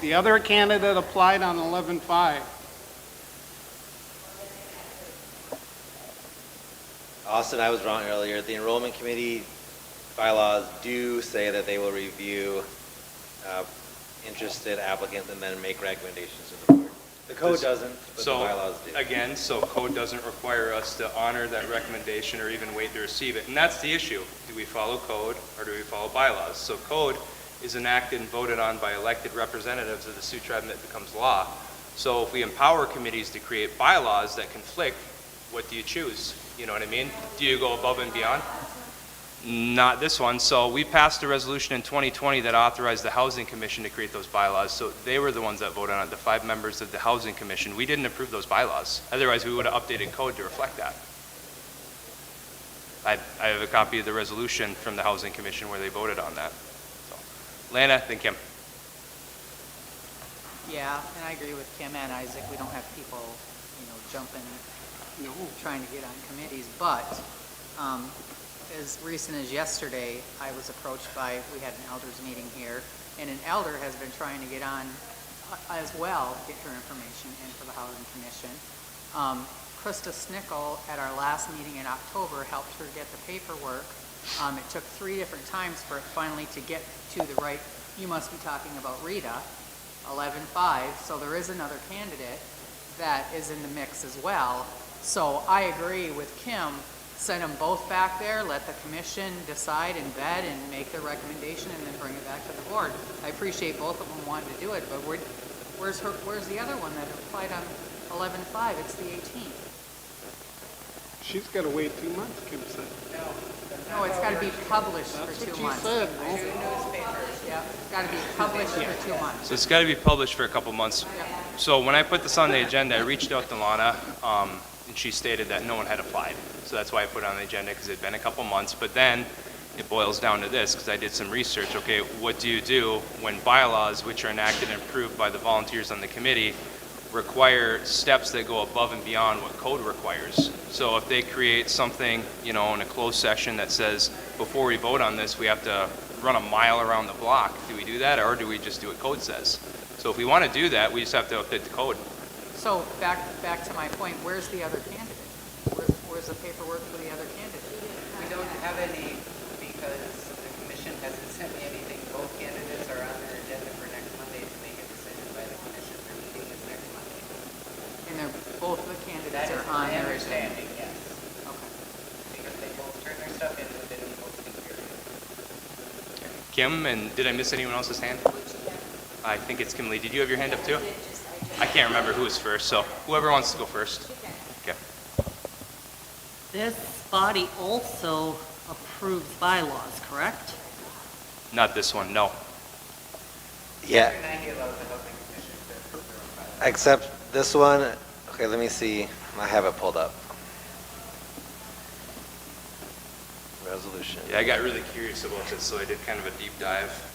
The other candidate applied on 11/5. Austin, I was wrong earlier. The enrollment committee bylaws do say that they will review interested applicants and then make recommendations to the board. The code doesn't, but the So, bylaws do. again, so code doesn't require us to honor that recommendation or even wait to receive it. And that's the issue. Do we follow code or do we follow bylaws? So code is enacted and voted on by elected representatives of the Sioux Tribe and it becomes law. So if we empower committees to create bylaws that conflict, what do you choose? You know what I mean? Do you go above and beyond? Not this one. So we passed a resolution in 2020 that authorized the Housing Commission to create those bylaws. So they were the ones that voted on it, the 5 members of the Housing Commission. We didn't approve those bylaws. Otherwise, we would have updated code to reflect that. I have a copy of the resolution from the Housing Commission where they voted on that. So, Lana, then Kim. Yeah, and I agree with Kim and Isaac. We don't have people, jumping, trying to get on committees. But as recent as yesterday, I was approached we had an elders meeting here, and an elder has been trying to get on as well, get her information in for the Housing Commission. Krista Snickle at our last meeting in October helped her get the paperwork. It took 3 different times for it finally to get to the right, you must be talking about Rita, 11-5, so there is another candidate that is in the mix as well. So I agree with Kim, send them both back there, let the commission decide and vet and make their recommendation and then bring it back to the board. I appreciate both of them wanting to do it, but where's the other one that applied on 11-5? It's the 18th. She's got to wait 2 months, Kim said. No, it's got to be published for That's 2 what months. she said. Yeah, it's got to be published for 2 months. So it's got to be published for a couple months. So when I put this on the agenda, I reached out to Lana, and she stated that no one had applied. So that's why I put it on the agenda, because it had been a couple months. But then it boils down to this, because I did some research. Okay, what do you do when bylaws, which are enacted and approved by the volunteers on the committee, require steps that go above and beyond what code requires? So if they create something, in a closed session that says, before we vote on this, we have to run a mile around the block, do we do that, or do we just do what code says? So if we want to do that, we just have to update the code. So back to my point, where's the other candidate? Where's the paperwork for the other candidate? We don't have any because the commission hasn't sent me anything. Both candidates are on their agenda for next Monday to make a decision by the commission. Their meeting is next Monday. And both the candidates That are is on my their understanding, agenda? yes. Okay. Because they both turn their stuff in within the posting period. Kim, and did I miss anyone else's hand? I think it's Kim Lee. Did you have your hand up too? I can't remember who was first, so whoever wants to go first. Okay. This body also approves bylaws, correct? Not this one, no. Yeah, Chapter 90 allows the housing commission to approve their own bylaws. except this one, okay, let me see, I have it pulled up. Resolution. Yeah, I got really curious about this, so I did kind of a deep dive.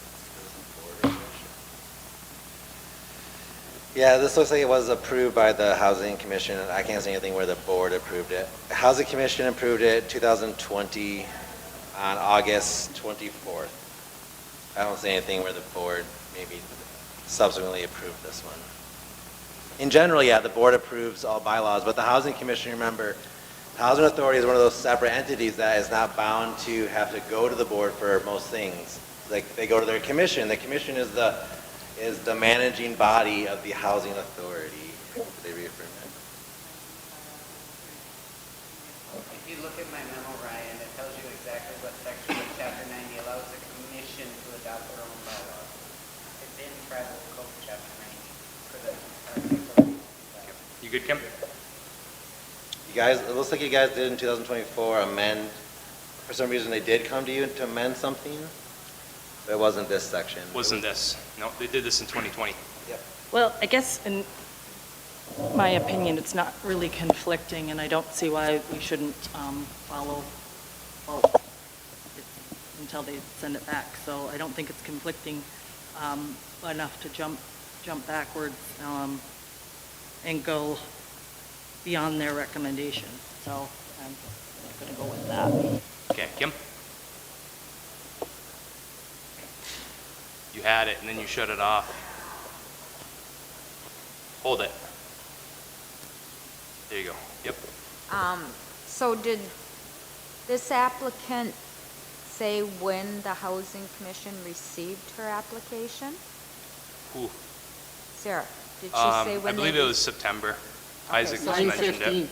Yeah, this looks like it was approved by the Housing Commission. I can't see anything where the board approved it. Housing Commission approved it 2020 on August 24th. I don't see anything where the board maybe subsequently approved this one. In general, yeah, the board approves all bylaws, but the Housing Commission, remember, Housing Authority is one of those separate entities that is not bound to have to go to the board for most things. Like, they go to their commission. The commission is the managing body of the Housing Authority. They reaffirm it. If you look at my memo, Ryan, it tells you exactly what section of Chapter 90 allows the commission to adopt their own bylaws. It's in Tribal Code, Chapter 90. For the You good, Kim? You guys, it looks like you guys did in 2024 amend, for some reason they did come to you to amend something, but it wasn't this section. Wasn't this? No, they did this in 2020. Yep. Well, I guess in my opinion, it's not really conflicting, and I don't see why we shouldn't follow both until they send it back. So I don't think it's conflicting enough to jump backwards and go beyond their recommendation. So I'm going to go with that. Okay, Kim? You had it, and then you shut it off. Hold it. There you go. Yep. So did this applicant say when the Housing Commission received her application? Ooh. Sarah, did she say I when they? believe it was September. Okay, Isaac so just in mentioned it.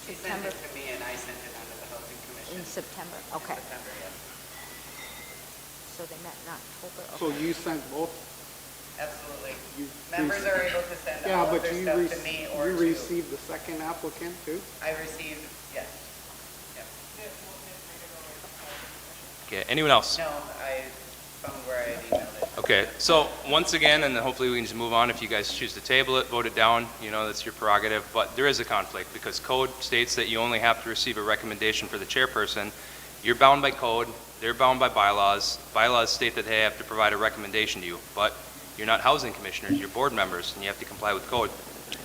She sent it to me and I sent it on to the Housing Commission. In September, okay. September, yes. So they met in October, So okay. you sent both? Absolutely. You Members are able to send Yeah, all of but their you stuff to me or you to. received the second applicant too? I received, yes. Yep. Okay, anyone else? No, I found where I had emailed it. Okay, so once again, and then hopefully we can just move on, if you guys choose to table it, vote it down, that's your prerogative, but there is a conflict, because code states that you only have to receive a recommendation for the chairperson. You're bound by code, they're bound by bylaws. Bylaws state that they have to provide a recommendation to you, but you're not housing commissioners, you're board members, and you have to comply with code.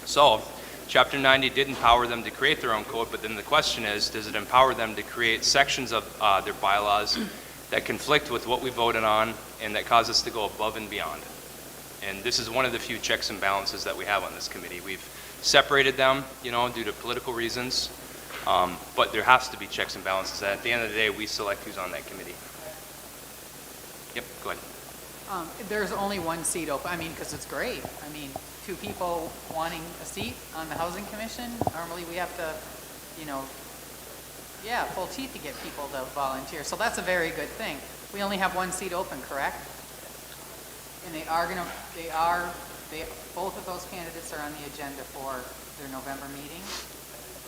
So, Chapter 90 did empower them to create their own code, but then the question is, does it empower them to create sections of their bylaws that conflict with what we voted on and that cause us to go above and beyond? And this is one of the few checks and balances that we have on this committee. We've separated them, due to political reasons, but there has to be checks and balances. At the end of the day, we select who's on that committee. Yep, go ahead. There's only one seat open, because it's great. 2 people wanting a seat on the Housing Commission. Normally, we have to, full teeth to get people to volunteer. So that's a very good thing. We only have one seat open, correct? And both of those candidates are on the agenda for their November meeting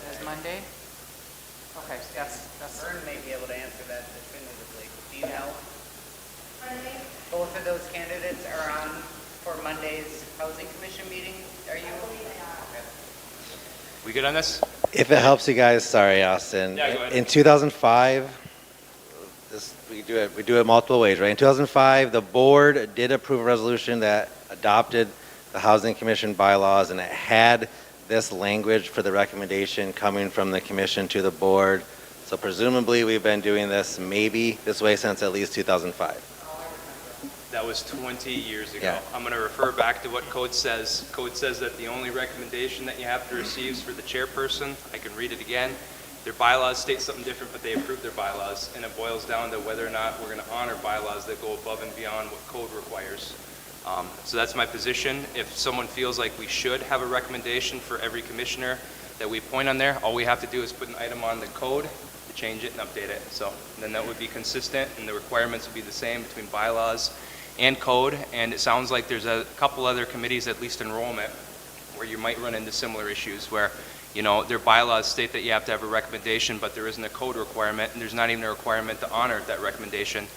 as Monday? Okay, that's. Vern may be able to answer that definitively. Do you know? Both of those candidates are on for Monday's Housing Commission meeting? Are you? Okay. We good on this? If it helps you guys, sorry, Austin. Yeah, go ahead. In 2005, we do it multiple ways, right? In 2005, the board did approve a resolution that adopted the Housing Commission bylaws, and it had this language for the recommendation coming from the commission to the board. So presumably, we've been doing this maybe this way since at least 2005. That was 20 years ago. Yeah. I'm going to refer back to what code says. Code says that the only recommendation that you have to receive is for the chairperson. I can read it again. Their bylaws state something different, but they approve their bylaws, and it boils down to whether or not we're going to honor bylaws that go above and beyond what code requires. So that's my position. If someone feels like we should have a recommendation for every commissioner that we point on there, all we have to do is put an item on the code to change it and update it. So then that would be consistent, and the requirements would be the same between bylaws and code. And it sounds like there's a couple other committees, at least enrollment, where you might run into similar issues where their bylaws state that you have to have a recommendation, but there isn't a code requirement, and there's not even a requirement to honor that recommendation.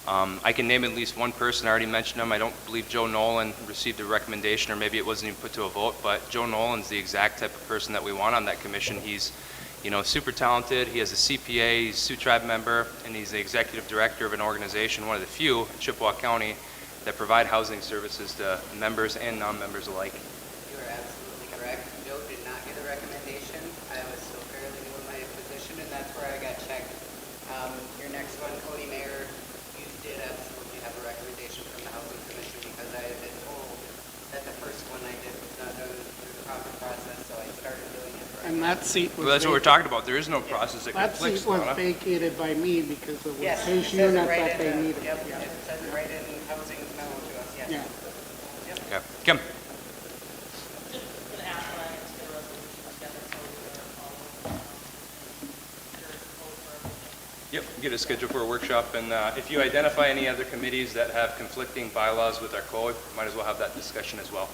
I can name at least one person. I already mentioned him. I don't believe Joe Nolan received a recommendation, or maybe it wasn't even put to a vote, but Joe Nolan's the exact type of person that we want on that commission. He's super talented. He has a CPA, he's a Sioux Tribe member, and he's the executive director of an organization, one of the few in Chippewa County, that provide housing services to members and non-members alike. You are absolutely correct. Joe did not get a recommendation. I was still fairly new in my position, and that's where I got checked. Your next one, Cody Mayer, you did absolutely have a recommendation from the Housing Commission, because I had been told that the first one I did was not done through the proper process, so I started doing it right. And that seat was. Well, that's what we're talking about. There is no process that That conflicts, seat was Donna. vacated by me because it was Yes, his it says it unit right that they in the, needed. yep, it says it right in Housing's memo to us, yes. Yeah. Okay. Kim? Yep, get a schedule for a workshop, and if you identify any other committees that have conflicting bylaws with our code, might as well have that discussion as well.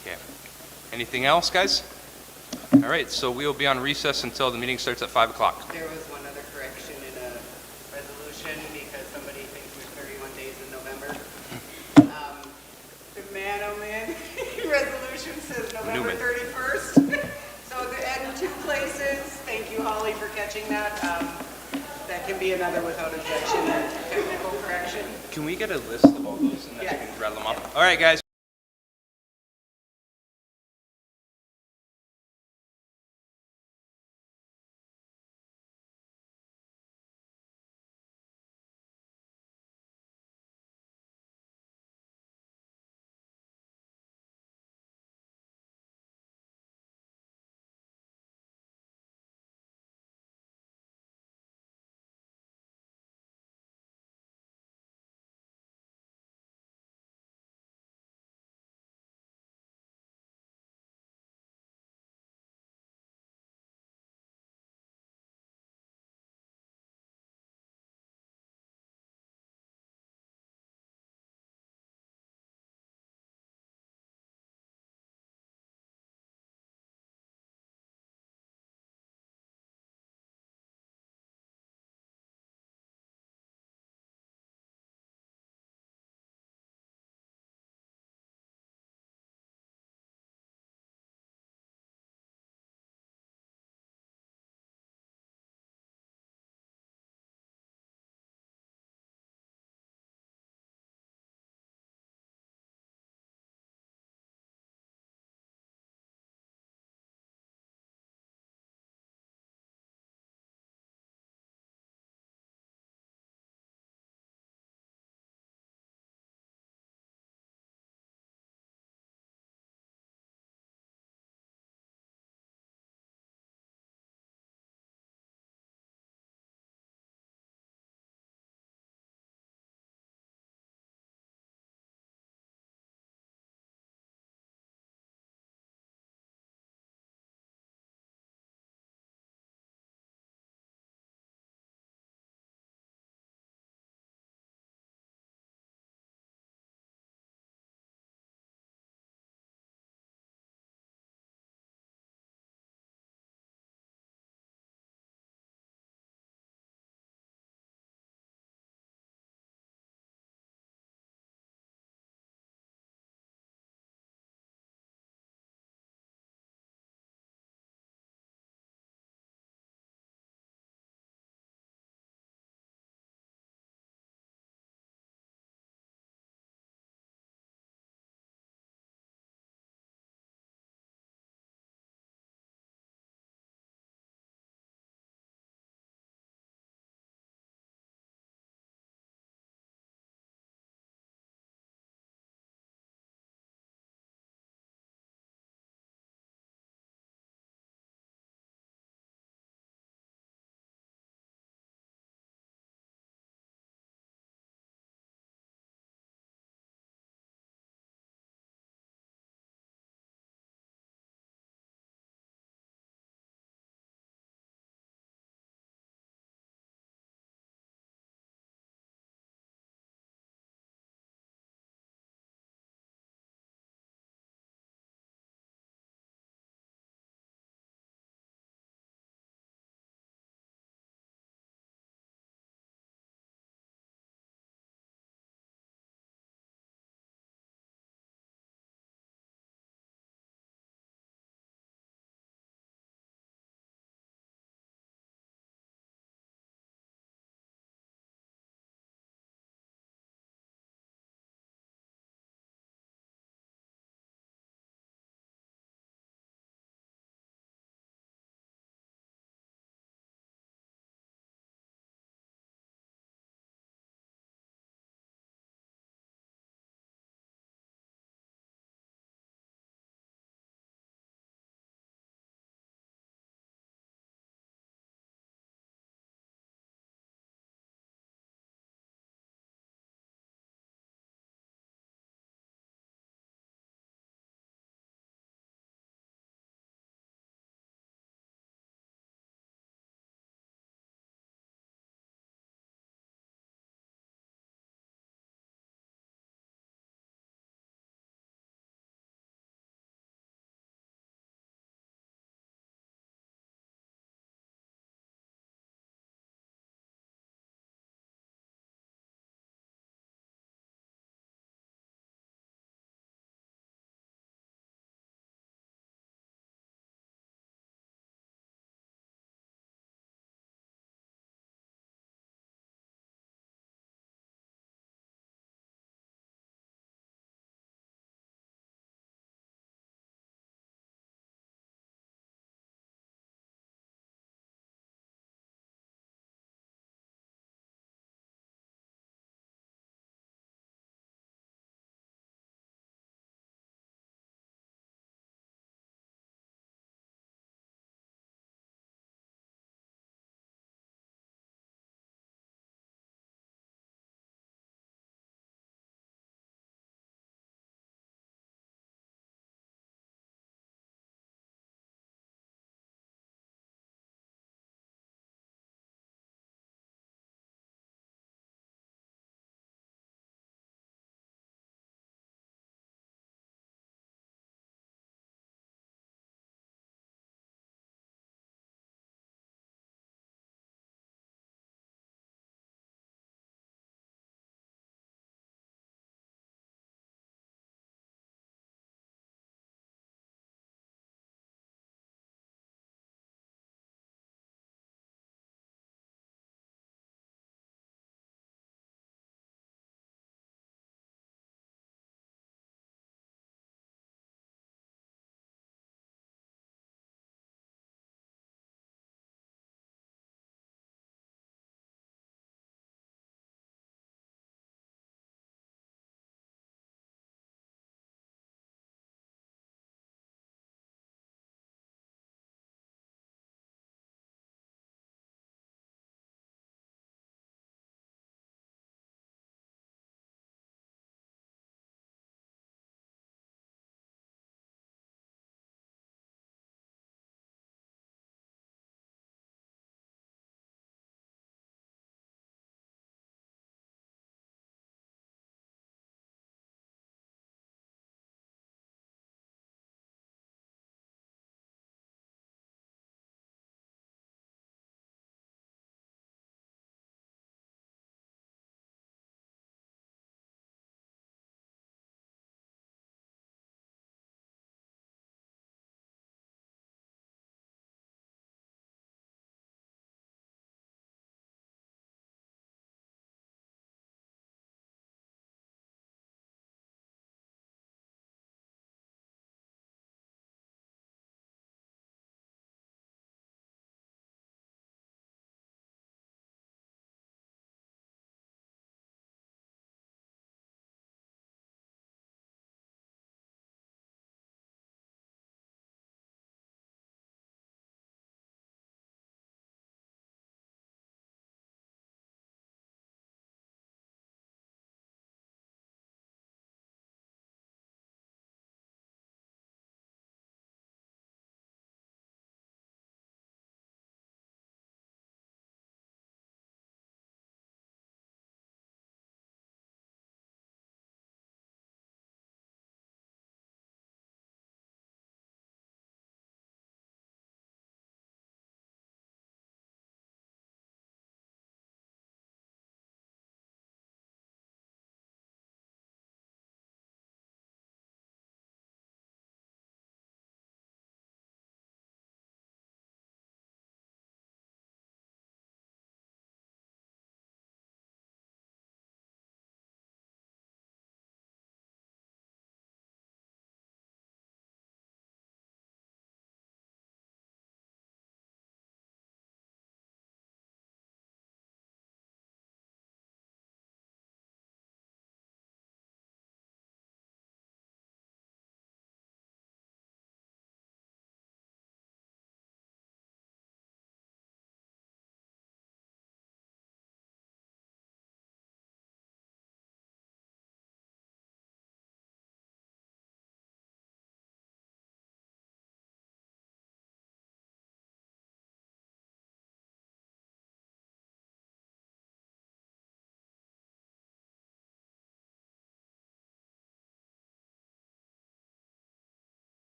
Okay. Anything else, guys? All right, so we will be on recess until the meeting starts at 5 o'clock. There was one other correction in a resolution, because somebody thinks we're 31 days in November. The man resolution says November Newman. 31st. So they're adding 2 places. Thank you, Holly, for catching that. That can be another without objection technical correction. Can we get a list of all those, and then we can rattle them off? All right, guys.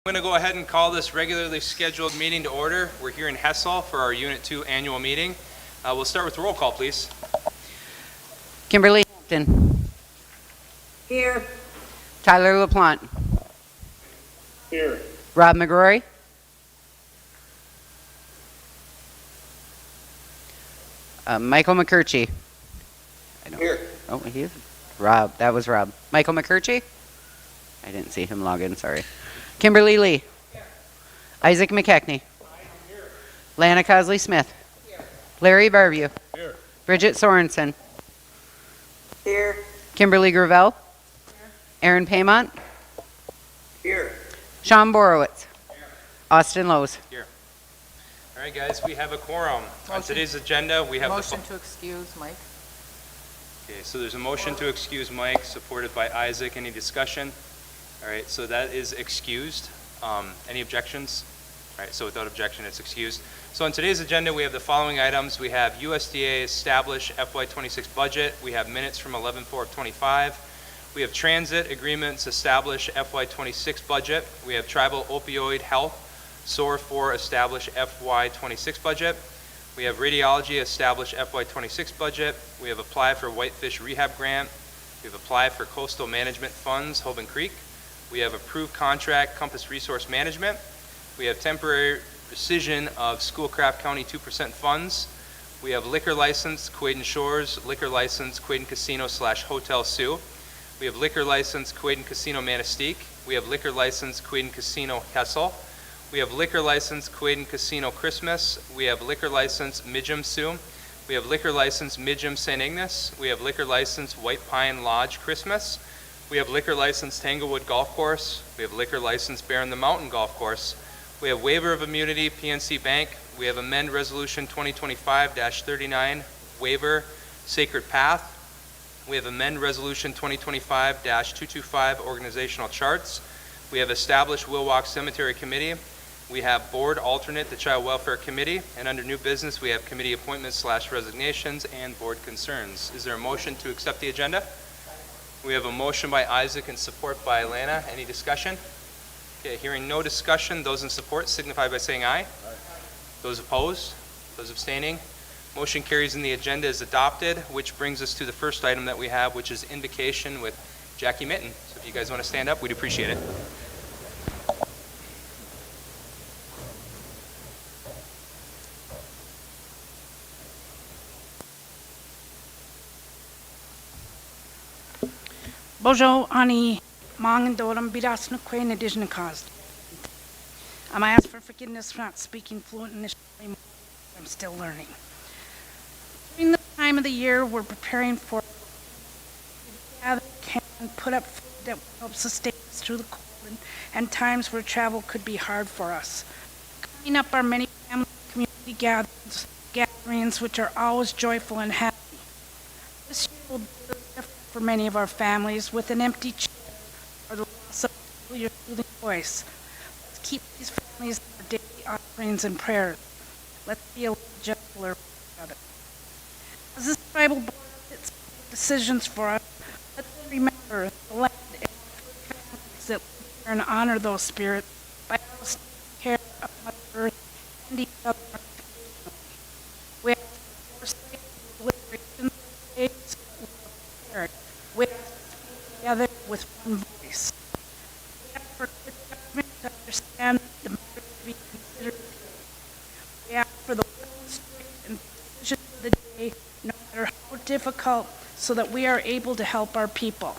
I'm going to go ahead and call this regularly scheduled meeting to order. We're here in Hessel for our Unit 2 annual meeting. We'll start with roll call, please. Kimberly Hampton. Here. Tyler LaPlante. Here. Rob McGrory. Michael McCurchie. Here. Oh, he is. Rob. That was Rob. Michael McCurchie? I didn't see him log in, sorry. Kimberly Lee. Here. Isaac McKechnie. Here. Lana Cosley Smith. Here. Larry Barbeau. Here. Bridget Sorensen. Here. Kimberly Gravel. Here. Aaron Paymont. Here. Sean Borowitz. Here. Austin Lowe's. Here. All right, guys, we have a quorum. On Motion. today's agenda, we have Motion to excuse, Mike. Okay, so there's a motion to excuse Mike, supported by Isaac. Any discussion? All right, so that is excused. Any objections? All right, so without objection, it's excused. So on today's agenda, we have the following items. We have USDA establish FY26 budget. We have minutes from 11/4/25. We have transit agreements establish FY26 budget. We have tribal opioid health SOAR 4 establish FY26 budget. We have radiology establish FY26 budget. We have apply for Whitefish Rehab Grant. We have apply for coastal management funds, Hoban Creek. We have approved contract Compass Resource Management. We have temporary rescission of Schoolcraft County 2% funds. We have liquor license Quaden Shores, liquor license Quaden Casino / Hotel Sioux. We have liquor license Quaden Casino Manistee. We have liquor license Quaden Casino Hessel. We have liquor license Quaden Casino Christmas. We have liquor license Midgem Sioux. We have liquor license Midgem St. Ignace. We have liquor license White Pine Lodge Christmas. We have liquor license Tanglewood Golf Course. We have liquor license Bear in the Mountain Golf Course. We have waiver of immunity PNC Bank. We have amend resolution 2025-39 waiver Sacred Path. We have amend resolution 2025-225 organizational charts. We have established Wilwalk Cemetery Committee. We have board alternate the Child Welfare Committee, and under new business, we have committee appointments / resignations and board concerns. Is there a motion to accept the agenda? We have a motion by Isaac and support by Lana. Any discussion? Okay, hearing no discussion, those in support signify by saying aye. Aye. Those opposed? Those abstaining? Motion carries and the agenda is adopted, which brings us to the first item that we have, which is invocation with Jackie Mitten. So if you guys want to stand up, we'd appreciate it. Bojo ani mangandoram bidas no quay addition caused. I'm asked for forgiveness for not speaking fluent English. I'm still learning. During the time of the year we're preparing for gather can put up food that will help sustain us through the cold and times where travel could be hard for us. Coming up are many family community gatherings which are always joyful and happy. This year will be different for many of our families with an empty chair or the loss of your soothing voice. Let's keep these families in our daily offerings and prayers. Let's be a little gentler with each other. As this tribal board makes decisions for us, let's remember the land and families that live here and honor those spirits by taking care of Mother Earth and each other. We have to forsake deliberations days. We have to speak together with one voice. We ask for good judgment to understand the matters to be considered. We ask for the will, strength, and decision of the day, no matter how difficult, so that we are able to help our people.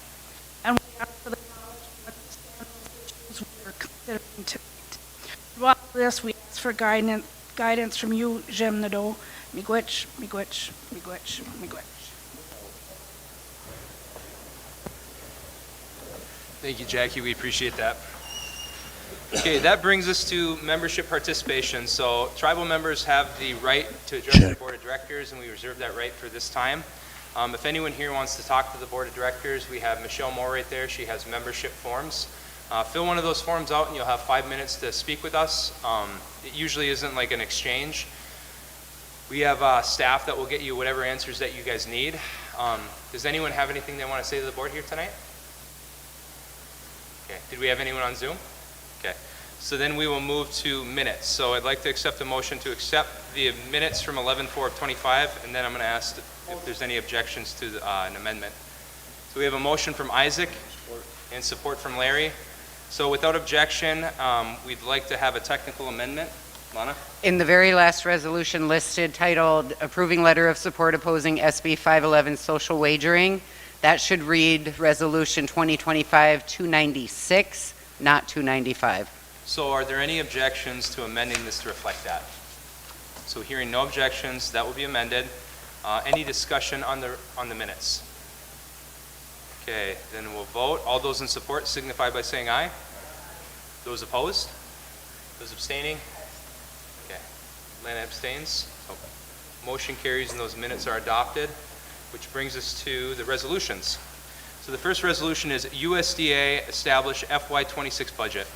And we ask for the knowledge to understand the issues we are considering tonight. Through all this, we ask for guidance from you, Jem Nadeau. Miigwech, miigwech, miigwech, miigwech. Thank you, Jackie. We appreciate that. Okay, that brings us to membership participation. So tribal members have the right to address the board of directors, and we reserve that right for this time. If anyone here wants to talk to the board of directors, we have Michelle Moore right there. She has membership forms. Fill one of those forms out and you'll have 5 minutes to speak with us. It usually isn't like an exchange. We have staff that will get you whatever answers that you guys need. Does anyone have anything they want to say to the board here tonight? Okay, did we have anyone on Zoom? Okay, So then we will move to minutes. So I'd like to accept a motion to accept the minutes from 11/4 of '25, and then I'm going to ask if there's any objections to an amendment. So we have a motion from Isaac and support from Larry. So without objection, we'd like to have a technical amendment. Lana? In the very last resolution listed titled Approving Letter of Support Opposing SB 511 Social Wagering, that should read Resolution 2025-296, not 295. So are there any objections to amending this to reflect that? So hearing no objections, that will be amended. Any discussion on the minutes? Okay, then we'll vote. All those in support signify by saying aye. Those opposed? Those abstaining? Okay. Lana abstains. So motion carries and those minutes are adopted, which brings us to the resolutions. So the first resolution is USDA establish FY26 budget.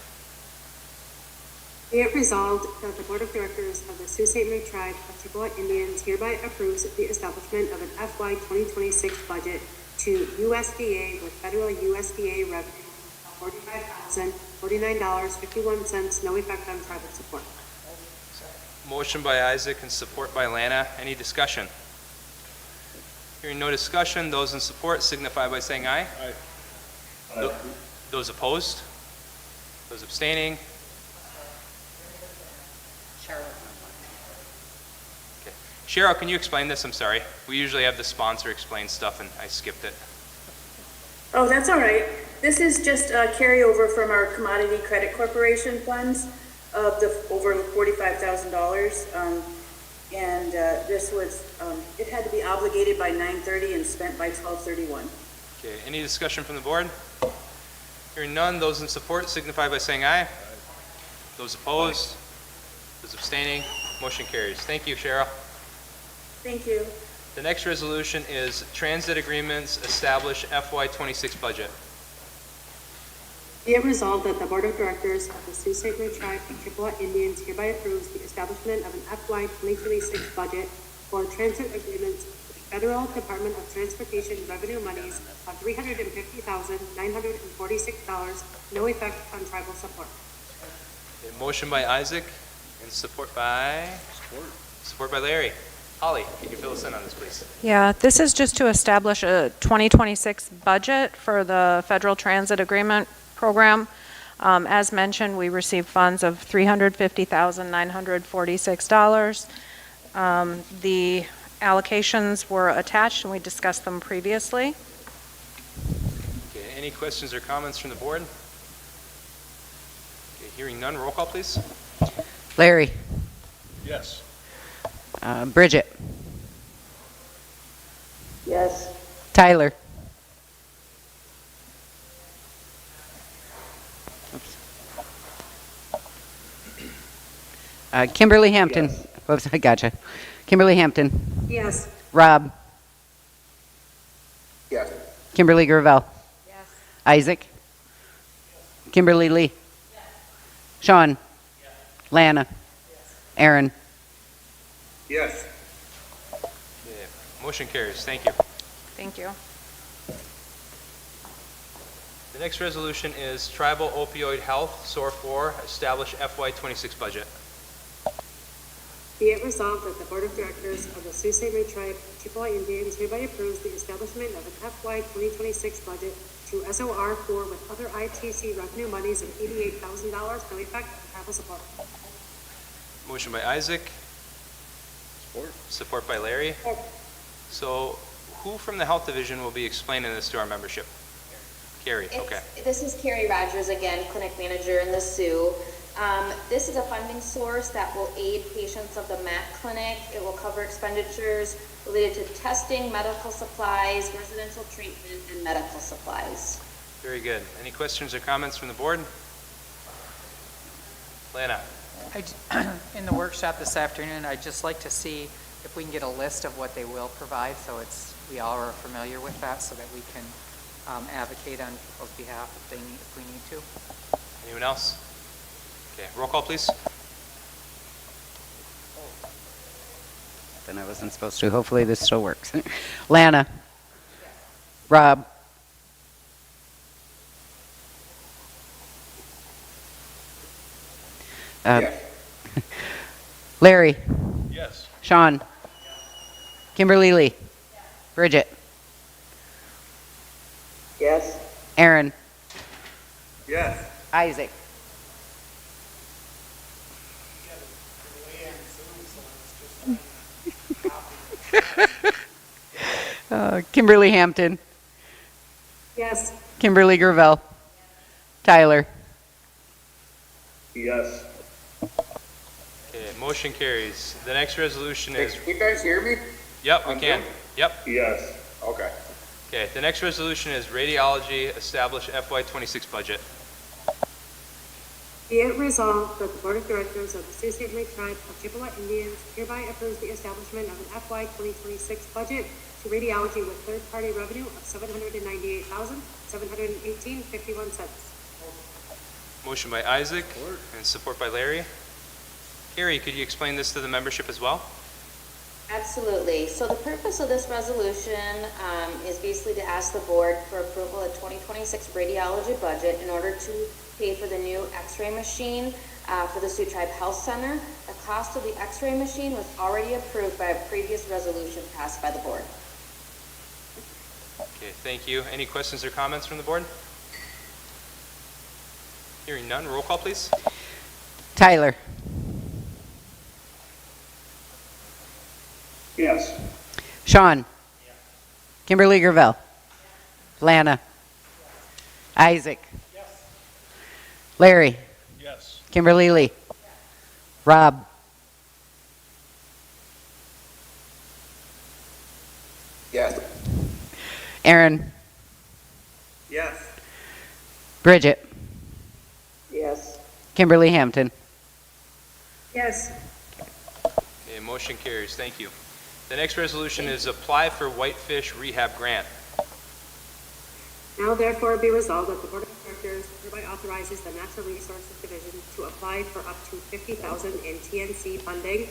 Be it resolved that the Board of Directors of the Sault Ste. Marie Tribe of Chippewa Indians hereby approves the establishment of an FY 2026 budget to USDA with federal USDA revenue of $45,049.51, no effect on tribal support. Motion by Isaac and support by Lana. Any discussion? Hearing no discussion, those in support signify by saying aye. Aye. Those opposed? Those abstaining? Okay. Cheryl, can you explain this? I'm sorry. We usually have the sponsor explain stuff and I skipped it. Oh, that's all right. This is just a carryover from our Commodity Credit Corporation funds of the over $45,000. And this was, it had to be obligated by 9/30 and spent by 12/31. Okay, any discussion from the board? Hearing none, those in support signify by saying aye. Those opposed? Those abstaining? Motion carries. Thank you, Cheryl. Thank you. The next resolution is transit agreements establish FY26 budget. Be it resolved that the Board of Directors of the Sault Ste. Marie Tribe of Chippewa Indians hereby approves the establishment of an FY 2026 budget for transit agreements with the Federal Department of Transportation revenue monies of $350,946, no effect on tribal support. A motion by Isaac and support by Larry. Holly, can you fill us in on this, please? Yeah, this is just to establish a 2026 budget for the Federal Transit Agreement Program. As mentioned, we received funds of $350,946. The allocations were attached and we discussed them previously. Okay, any questions or comments from the board? Okay, hearing none, roll call, please. Larry? Yes. Bridget? Yes. Tyler? Kimberly Hampton? Yes. Oops, I gotcha. Kimberly Hampton? Yes. Rob? Yes. Kimberly Gravel? Yes. Isaac? Kimberly Lee? Sean? Lana? Aaron? Yes. Yeah, motion carries. Thank you. Thank you. The next resolution is Tribal Opioid Health, SOAR 4, establish FY26 budget. Be it resolved that the Board of Directors of the Sault Ste. Marie Tribe of Chippewa Indians hereby approves the establishment of an FY 2026 budget to SOR 4 with other ITC revenue monies of $88,000, no effect on tribal support. Motion by Isaac. Support by Larry. So who from the Health Division will be explaining this to our membership? Carrie, okay. This is Carrie Rogers again, clinic manager in the Sioux. This is a funding source that will aid patients of the MAC clinic. It will cover expenditures related to testing, medical supplies, residential treatment, and medical supplies. Very good. Any questions or comments from the board? Lana? In the workshop this afternoon, I'd just like to see if we can get a list of what they will provide, so we all are familiar with that, so that we can advocate on people's behalf if we need to. Anyone else? Okay, roll call, please. Then I wasn't supposed to. Hopefully this still works. Lana? Rob? Yes. Larry, Yes. Sean, Kimberly Lee, Bridget, Yes. Aaron, Yes. Isaac. Kimberly Hampton, Yes. Kimberly Gravel, Tyler. Yes. Okay, motion carries. The next resolution is, You guys hear me? yep, we can. Yep. Yes. Okay. Okay, the next resolution is radiology, establish FY26 budget. Be it resolved that the Board of Directors of the Sault Ste. Marie Tribe of Chippewa Indians hereby approves the establishment of an FY 2026 budget to radiology with third-party revenue of $798,718.51. Motion by Isaac and support by Larry. Carrie, could you explain this to the membership as well? Absolutely. So the purpose of this resolution is basically to ask the board for approval of 2026 radiology budget in order to pay for the new x-ray machine for the Sioux Tribe Health Center. The cost of the x-ray machine was already approved by a previous resolution passed by the board. Okay, thank you. Any questions or comments from the board? Hearing none, roll call please. Tyler, Yes. Sean, Kimberly Gravel, Lana, Isaac, Larry, Yes. Kimberly Lee, Rob, Yes. Aaron, Yes. Bridget, Yes. Kimberly Hampton. Yes. Okay, motion carries. Thank you. The next resolution is apply for whitefish rehab grant. Now therefore be resolved that the Board of Directors hereby authorizes the Natural Resources Division to apply for up to $50,000 in TNC funding.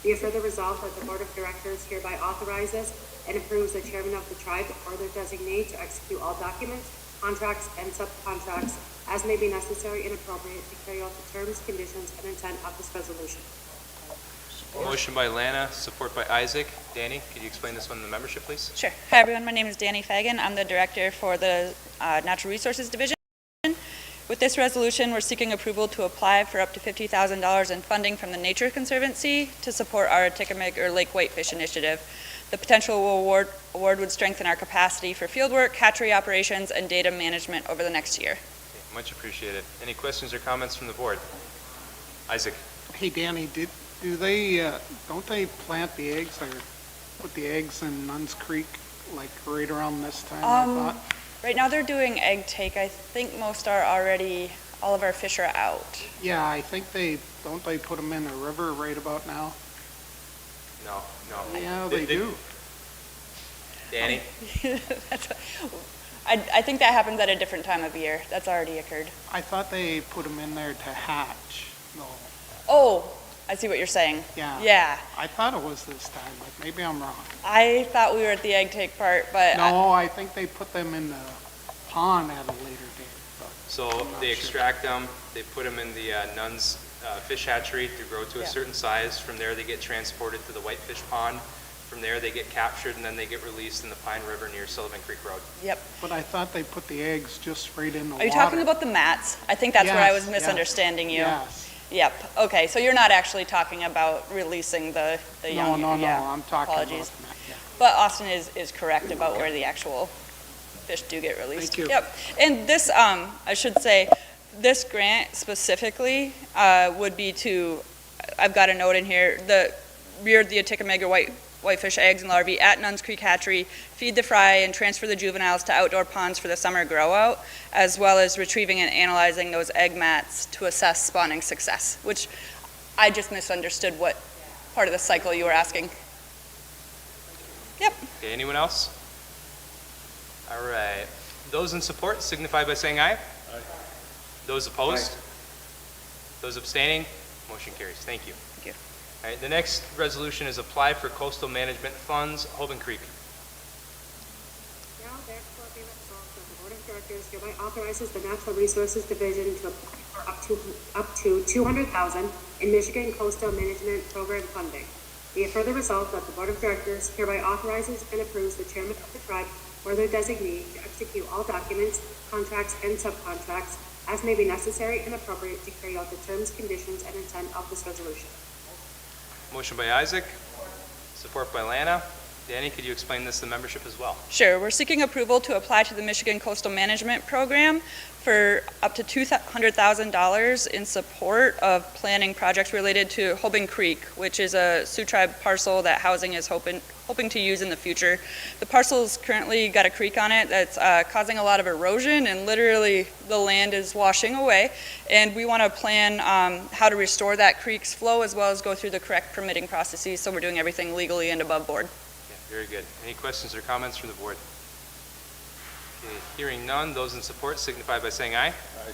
Be it further resolved that the Board of Directors hereby authorizes and approves the chairman of the tribe or their designee to execute all documents, contracts, and subcontracts as may be necessary and appropriate to carry out the terms, conditions, and intent of this resolution. Motion by Lana, support by Isaac. Danny, could you explain this one to the membership, please? Sure. Hi, everyone. My name is Danny Fagan. I'm the director for the Natural Resources Division. With this resolution, we're seeking approval to apply for up to $50,000 in funding from the Nature Conservancy to support our Tickemig or Lake Whitefish initiative. The potential award would strengthen our capacity for fieldwork, hatchery operations, and data management over the next year. Okay, much appreciated. Any questions or comments from the board? Isaac. Hey, Danny, do they, don't they plant the eggs or put the eggs in Nuns Creek like right around this time, I thought? Right now they're doing egg take. I think most are already, all of our fish are out. Yeah, I think don't they put them in the river right about now? No. Yeah, they do. Danny? I think that happens at a different time of year. That's already occurred. I thought they put them in there to hatch. No. Oh, I see what you're saying. Yeah. Yeah. I thought it was this time, but maybe I'm wrong. I thought we were at the egg take part, but No, I think they put them in the pond at a later date. But So I'm not they sure. extract them, they put them in the Nuns fish hatchery to grow to a Yeah. certain size. From there, they get transported to the whitefish pond. From there, they get captured, and then they get released in the Pine River near Sullivan Creek Road. Yep. But I thought they put the eggs just right in the water. Are you talking about the mats? I think that's where I was Yes, misunderstanding you. Yes. Yep. Okay, so you're not actually talking about releasing the young. No, Yeah. I'm talking Apologies. about that, yeah. But Austin is correct about where the actual fish do get released. Thank you. Yep. And this, I should say, this grant specifically would be to, I've got a note in here, rear the Tickemega whitefish eggs and larvae at Nuns Creek Hatchery, feed the fry, and transfer the juveniles to outdoor ponds for the summer grow-out, as well as retrieving and analyzing those egg mats to assess spawning success, which I just misunderstood what part of the cycle you were asking. Yep. Okay, anyone else? All right. Those in support signify by saying aye. Aye. Those opposed? Those abstaining? Motion carries. Thank you. Thank you. All right, the next resolution is apply for coastal management funds, Hoban Creek. Now therefore be resolved that the Board of Directors hereby authorizes the Natural Resources Division to for up to $200,000 in Michigan Coastal Management Program funding. Be it further resolved that the Board of Directors hereby authorizes and approves the chairman of the tribe or their designee to execute all documents, contracts, and subcontracts as may be necessary and appropriate to carry out the terms, conditions, and intent of this resolution. Motion by Isaac, support by Lana. Danny, could you explain this to membership as well? Sure. We're seeking approval to apply to the Michigan Coastal Management Program for up to $200,000 in support of planning projects related to Hobin Creek, which is a Sioux Tribe parcel that housing is hoping to use in the future. The parcel's currently got a creek on it that's causing a lot of erosion, and literally the land is washing away. And we want to plan how to restore that creek's flow as well as go through the correct permitting processes, so we're doing everything legally and above board. Very good. Any questions or comments from the board? Okay, hearing none, those in support signify by saying aye. Aye.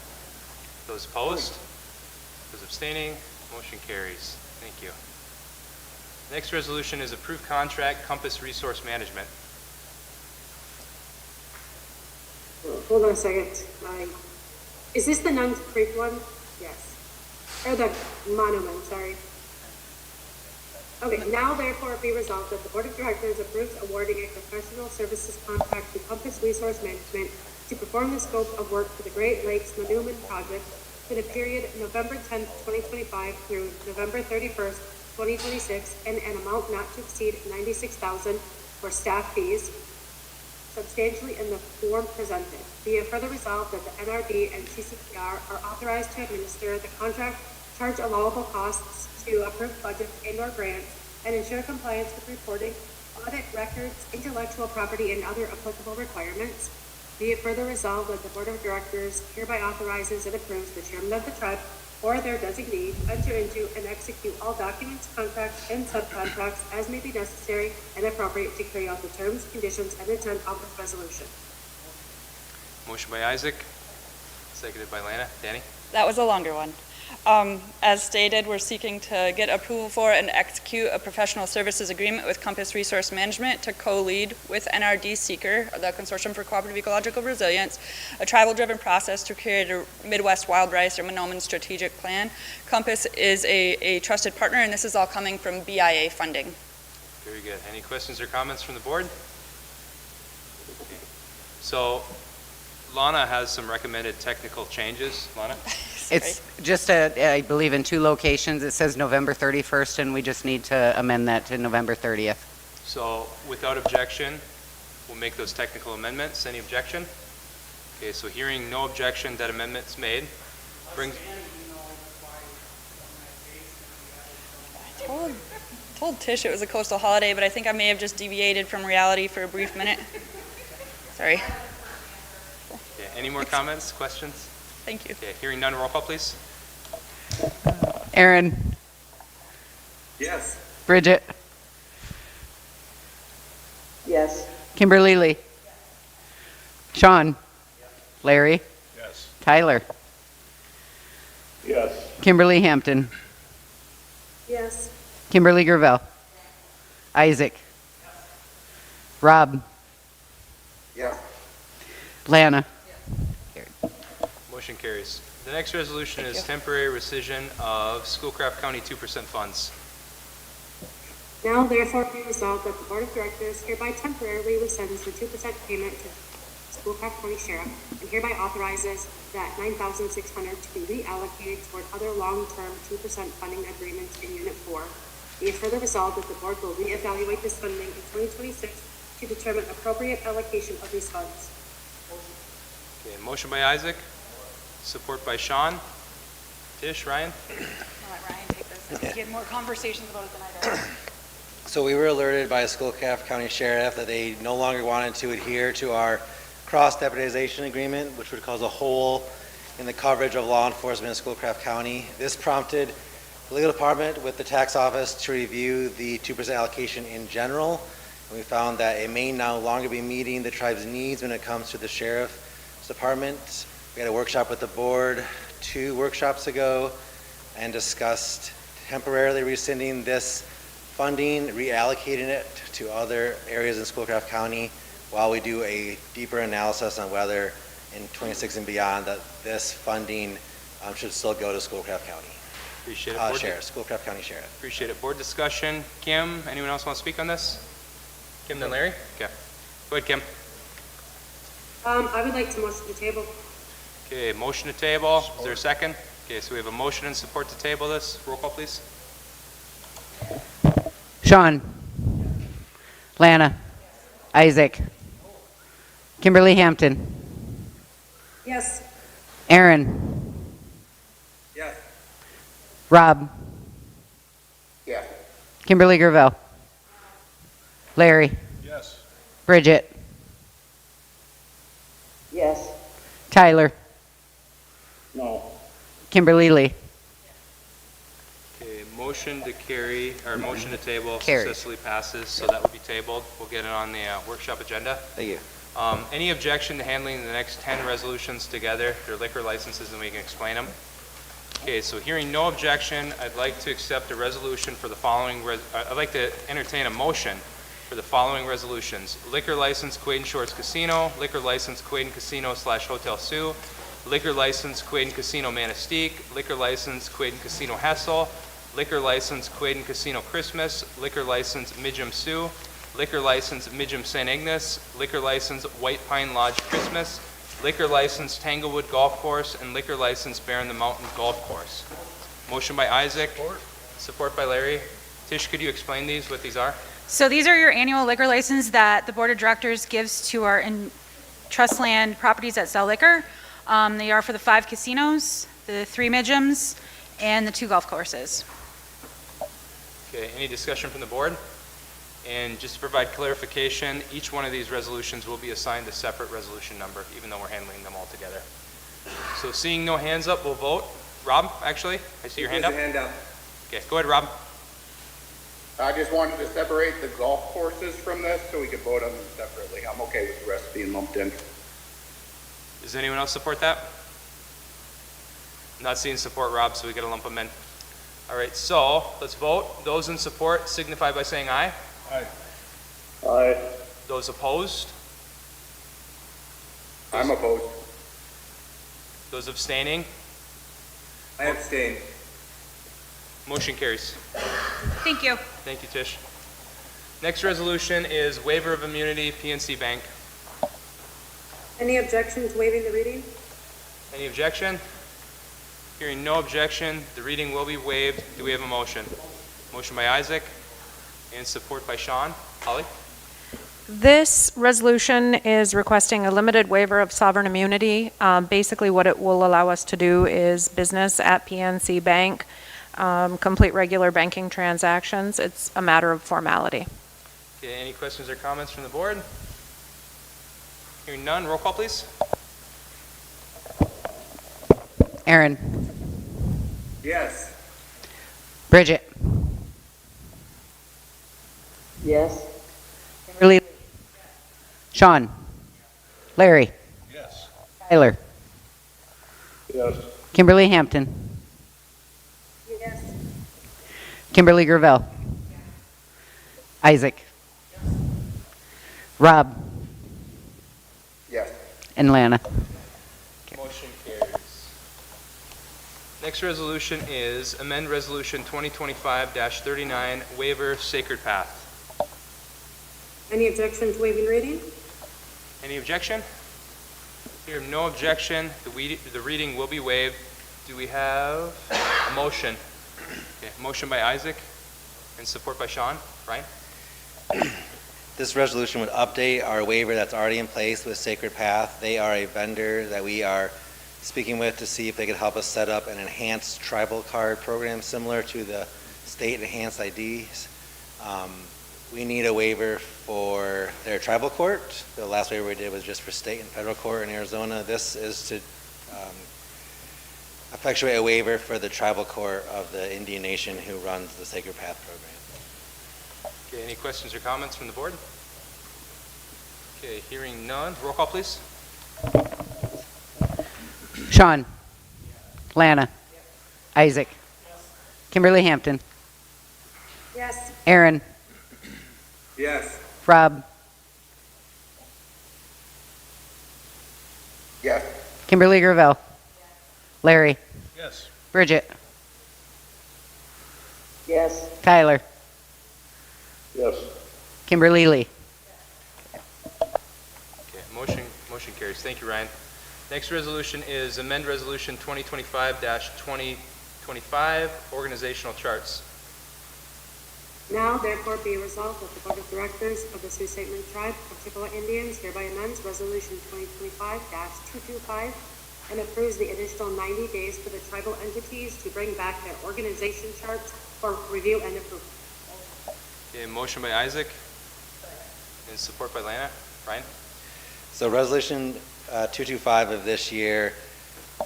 Those opposed? Those abstaining? Motion carries. Thank you. Next resolution is approved contract Compass Resource Management. Hold on a second. Is this the Nuns Creek one? Yes. Or the monument, sorry. Okay, now therefore be resolved that the Board of Directors approves awarding a professional services contract to Compass Resource Management to perform the scope of work for the Great Lakes Monument Project for the period November 10th, 2025 through November 31st, 2026, and an amount not to exceed $96,000 for staff fees, substantially in the form presented. Be it further resolved that the NRB and CCPR are authorized to administer the contract, charge allowable costs to approved budgets and/or grants, and ensure compliance with reporting, audit records, intellectual property, and other applicable requirements. Be it further resolved that the Board of Directors hereby authorizes and approves the chairman of the tribe or their designee to enter into and execute all documents, contracts, and subcontracts as may be necessary and appropriate to carry out the terms, conditions, and intent of this resolution. Motion by Isaac, seconded by Lana. Danny? That was a longer one. As stated, we're seeking to get approval for and execute a professional services agreement with Compass Resource Management to co-lead with NRD Seeker, the Consortium for Cooperative Ecological Resilience, a tribal-driven process to create a Midwest Wild Rice or Monoman strategic plan. Compass is a trusted partner, and this is all coming from BIA funding. Very good. Any questions or comments from the board? Okay. So Lana has some recommended technical changes. Lana? It's just, I believe, in 2 locations. It says November 31st, and we just need to amend that to November 30th. So without objection, we'll make those technical amendments. Any objection? Okay, so hearing no objection, that amendment's made. Brings. I told Tish it was a coastal holiday, but I think I may have just deviated from reality for a brief minute. Sorry. Okay, any more comments, questions? Thank you. Okay, hearing none, roll call, please. Aaron? Yes. Bridget? Yes. Kimberly Lee? Sean? Larry? Yes. Tyler? Yes. Kimberly Hampton? Yes. Kimberly Gravel? Isaac? Rob? Yes. Lana? Motion carries. The next resolution is temporary rescission of Schoolcraft County 2% funds. Now therefore be resolved that the Board of Directors hereby temporarily rescinds the 2% payment to Schoolcraft County Sheriff and hereby authorizes that $9,600 to be reallocated toward other long-term 2% funding agreements in Unit 4. Be it further resolved that the Board will reevaluate this funding in 2026 to determine appropriate allocation of these funds. Okay, motion by Isaac, support by Sean. Tish, Ryan? I'll let Ryan take this. He had more conversations about it than I did. So we were alerted by Schoolcraft County Sheriff that they no longer wanted to adhere to our cross-deputization agreement, which would cause a hole in the coverage of law enforcement in Schoolcraft County. This prompted the legal department with the tax office to review the 2% allocation in general. And we found that it may no longer be meeting the tribe's needs when it comes to the sheriff's department. We had a workshop with the board 2 workshops ago and discussed temporarily rescinding this funding, reallocating it to other areas in Schoolcraft County while we do a deeper analysis on whether in 26 and beyond that this funding should still go to Schoolcraft County. Appreciate it. Sheriff, Schoolcraft County Sheriff. Appreciate it. Board discussion. Kim, anyone else want to speak on this? Kim, then Larry? Okay. Go ahead, Kim. I would like to motion to table. Okay, motion to table. Is there a second? Okay, so we have a motion and support to table this. Roll call, please. Sean. Lana. Isaac. Kimberly Hampton. Yes. Aaron. Yes. Rob. Yes. Kimberly Gravel. Larry. Yes. Bridget. Yes. Tyler. No. Kimberly Lee. Okay, motion to carry, or motion to table Carried. successfully passes, so that will be tabled. We'll get it on the workshop agenda. Thank you. Any objection to handling the next 10 resolutions together? They're liquor licenses and we can explain them. Okay, so hearing no objection, I'd like to accept a resolution for the following, I'd like to entertain a motion for the following resolutions. Liquor license Quaiden Shores Casino, liquor license Quaiden Casino / Hotel Sioux, liquor license Quaiden Casino Manistee, liquor license Quaiden Casino Hessel, liquor license Quaiden Casino Christmas, liquor license Midgem Sioux, liquor license Midgem St. Ignace, liquor license White Pine Lodge Christmas, liquor license Tanglewood Golf Course, and liquor license Bear in the Mountain Golf Course. Motion by Isaac, support by Larry. Tish, could you explain these, what these are? So these are your annual liquor license that the Board of Directors gives to our trust land properties that sell liquor. They are for the 5 casinos, the 3 midgems, and the 2 golf courses. Okay, any discussion from the board? And just to provide clarification, each one of these resolutions will be assigned a separate resolution number, even though we're handling them all together. So seeing no hands up, we'll vote. Rob, actually, I see your hand up. Okay, go ahead, Rob. I just wanted to separate the golf courses from this so we could vote on them separately. I'm okay with the rest being lumped in. Does anyone else support that? Not seeing support, Rob, so we gotta lump them in. All right, so let's vote. Those in support signify by saying aye. Aye. Aye. Those opposed? I'm opposed. Those abstaining? I abstain. Motion carries. Thank you. Thank you, Tish. Next resolution is waiver of immunity, PNC Bank. Any objection to waiving the reading? Any objection? Hearing no objection, the reading will be waived. Do we have a motion? Motion by Isaac and support by Sean. Holly? This resolution is requesting a limited waiver of sovereign immunity. Basically, what it will allow us to do is business at PNC Bank, complete regular banking transactions. It's a matter of formality. Okay, any questions or comments from the board? Hearing none, roll call, please. Aaron. Yes. Bridget. Yes. Kimberly. Sean. Larry. Yes. Tyler. Yes. Kimberly Hampton. Yes. Kimberly Gravel. Isaac. Rob. Yes. And Lana. Motion carries. Next resolution is amend resolution 2025-39, waiver Sacred Path. Any objection to waiving reading? Any objection? Hearing no objection, the reading will be waived. Do we have a motion? Okay, motion by Isaac and support by Sean. Brian? This resolution would update our waiver that's already in place with Sacred Path. They are a vendor that we are speaking with to see if they could help us set up an enhanced tribal card program similar to the state enhanced IDs. We need a waiver for their tribal court. The last waiver we did was just for state and federal court in Arizona. This is to effectuate a waiver for the tribal court of the Indian Nation who runs the Sacred Path program. Okay, any questions or comments from the board? Okay, hearing none, roll call, please. Sean. Lana. Isaac. Kimberly Hampton. Yes. Aaron. Yes. Rob. Yes. Kimberly Gravel. Larry. Yes. Bridget, Yes. Tyler, Yes. Kimberly Lee. Okay, motion carries. Thank you, Ryan. Next resolution is amend resolution 2025-2025, organizational charts. Now therefore be resolved that the Board of Directors of the Sault Ste. Marie Tribe of Chippewa Indians hereby amends Resolution 2025-225 and approves the additional 90 days for the tribal entities to bring back their organization charts for review and approval. Okay, motion by Isaac and support by Lana. Ryan? So Resolution 225 of this year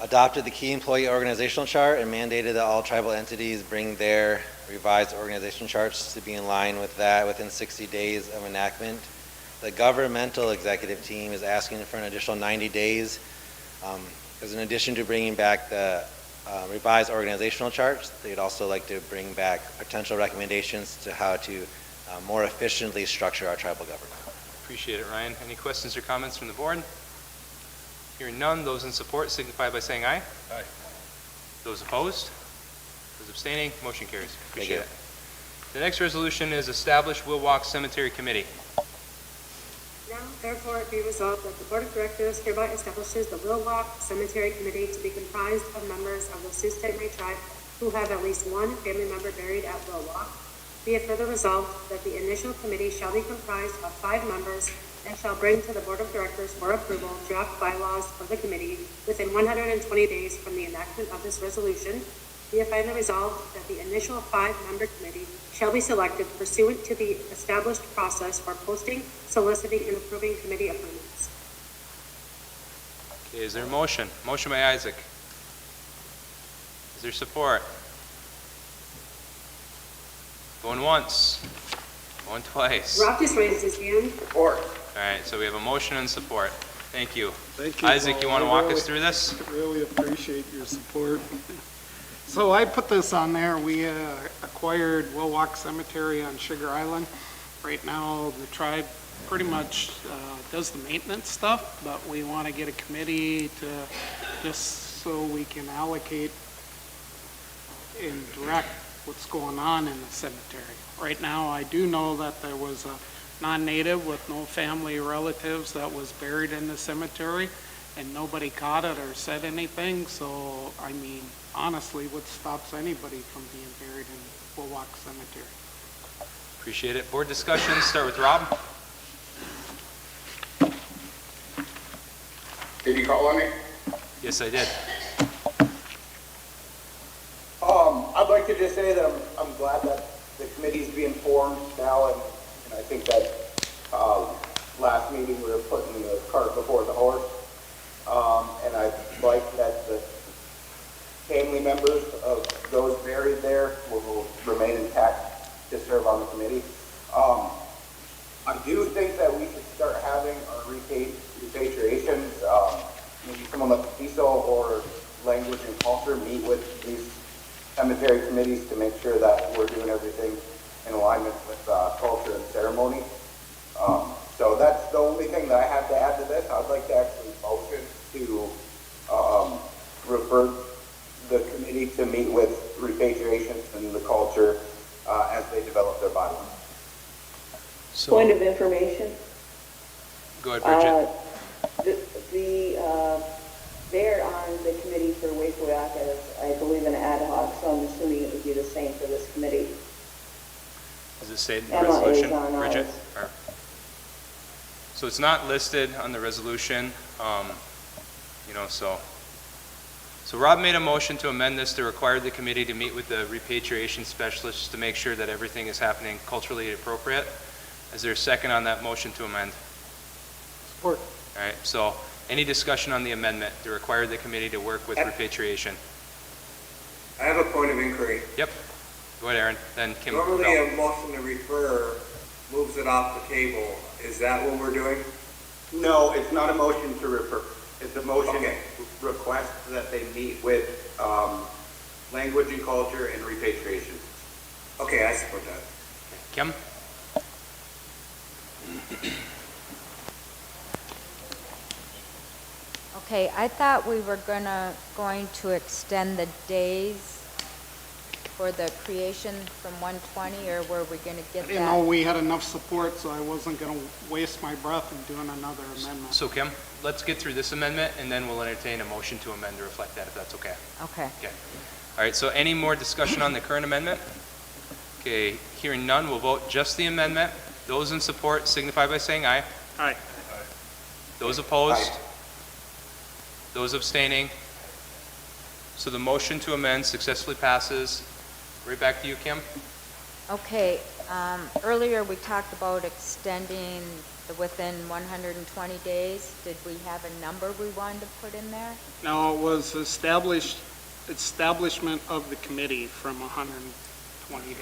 adopted the key employee organizational chart and mandated that all tribal entities bring their revised organization charts to be in line with that within 60 days of enactment. The governmental executive team is asking for an additional 90 days because in addition to bringing back the revised organizational charts, they'd also like to bring back potential recommendations to how to more efficiently structure our tribal government. Appreciate it, Ryan. Any questions or comments from the board? Hearing none, those in support signify by saying aye. Aye. Those opposed? Those abstaining? Motion carries. Thank Appreciate you. it. The next resolution is establish Wilwalk Cemetery Committee. Now therefore it be resolved that the Board of Directors hereby establishes the Wilwalk Cemetery Committee to be comprised of members of the Sault Ste. Marie Tribe who have at least one family member buried at Wilwalk. Be it further resolved that the initial committee shall be comprised of 5 members and shall bring to the Board of Directors for approval draft bylaws of the committee within 120 days from the enactment of this resolution. Be it further resolved that the initial 5-member committee shall be selected pursuant to the established process for posting, soliciting, and approving committee appointments. Okay, is there a motion? Motion by Isaac. Is there support? Going once. Going twice. Rob just raised his hand. Support. All right, so we have a motion and support. Thank you. Thank you, Isaac, you Paul. want to I walk really- us through this? Really appreciate your support. So I put this on there. We acquired Wilwalk Cemetery on Sugar Island. Right now, the tribe pretty much does the maintenance stuff, but we want to get a committee to, just so we can allocate and direct what's going on in the cemetery. Right now, I do know that there was a non-native with no family relatives that was buried in the cemetery, and nobody caught it or said anything, so, I mean, honestly, what stops anybody from being buried in Wilwalk Cemetery? Appreciate it. Board discussion, start with Rob. Did you call on me? Yes, I did. I'd like to just say that I'm glad that the committee's being formed now, and I think that last meeting we were putting the cart before the horse. And I like that the family members of those buried there will remain intact to serve on the committee. I do think that we should start having our repatriations, maybe someone like Hessel or Language and Culture meet with these cemetery committees to make sure that we're doing everything in alignment with culture and ceremony. So that's the only thing that I have to add to this. I'd like to actually motion to refer the committee to meet with repatriations and the culture as they develop their bylaws. Point of information. Go ahead, Bridget. They're on the committee for Wakewayak as, I believe, an ad hoc, so I'm assuming it would be the same for this committee. Does it say it in the Emma resolution, is on Bridget? ours. Or- So it's not listed on the resolution, so Rob made a motion to amend this to require the committee to meet with the repatriation specialists to make sure that everything is happening culturally appropriate. Is there a second on that motion to amend? Support. All right, so any discussion on the amendment to require the committee to work with repatriation? I have a point of inquiry. Yep. Go ahead, Aaron, then Kim. Normally Bell. a motion to refer moves it off the table. Is that what we're doing? No, it's not a motion to refer. It's a motion Okay. request that they meet with Language and Culture and repatriation. Okay, I support that. Kim? Okay, I thought we were going to extend the days for the creation from 120, or were we gonna get I didn't know that? we had enough support, so I wasn't gonna waste my breath in doing another amendment. So Kim, let's get through this amendment, and then we'll entertain a motion to amend to reflect that, if that's okay. Okay. Okay. All right, so any more discussion on the current amendment? Okay, hearing none, we'll vote just the amendment. Those in support signify by saying aye. Aye. Those opposed? Those abstaining? So the motion to amend successfully passes. Right back to you, Kim. Okay, earlier we talked about extending the within 120 days. Did we have a number we wanted to put in there? No, it was establishment of the committee from 120 days.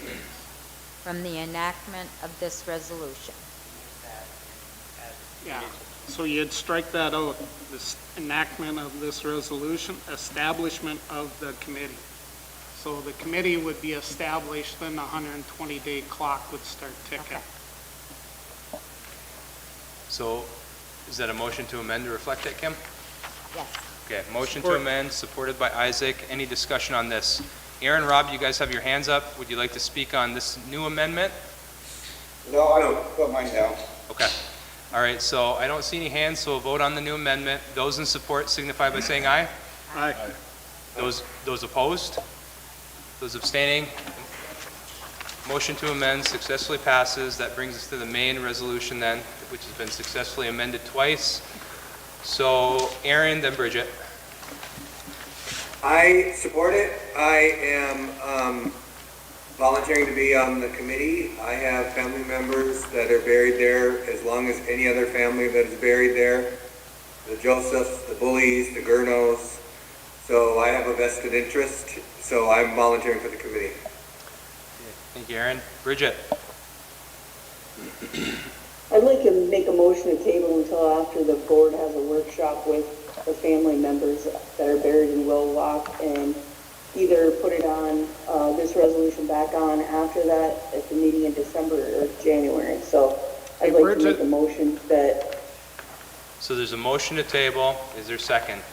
From the enactment of this resolution. Yeah, so you'd strike that out, this enactment of this resolution, establishment of the committee. So the committee would be established, then the 120-day clock would start ticking. So is that a motion to amend to reflect that, Kim? Yes. Okay, motion to amend, supported by Isaac. Any discussion on this? Aaron, Rob, you guys have your hands up. Would you like to speak on this new amendment? No, I don't put mine down. Okay. All right, so I don't see any hands, so we'll vote on the new amendment. Those in support signify by saying aye. Aye. Those opposed? Those abstaining? Motion to amend successfully passes. That brings us to the main resolution then, which has been successfully amended twice. So Aaron, then Bridget. I support it. I am volunteering to be on the committee. I have family members that are buried there as long as any other family that is buried there. The Josephs, the Bullies, the Gurnos. So I have a vested interest, so I'm volunteering for the committee. Thank you, Aaron. Bridget. I'd like to make a motion to table until after the board has a workshop with the family members that are buried in Will Walk, and either put it on, this resolution back on after that at the meeting in December or January. So I'd like to make a motion that. So there's a motion to table. Is there a second?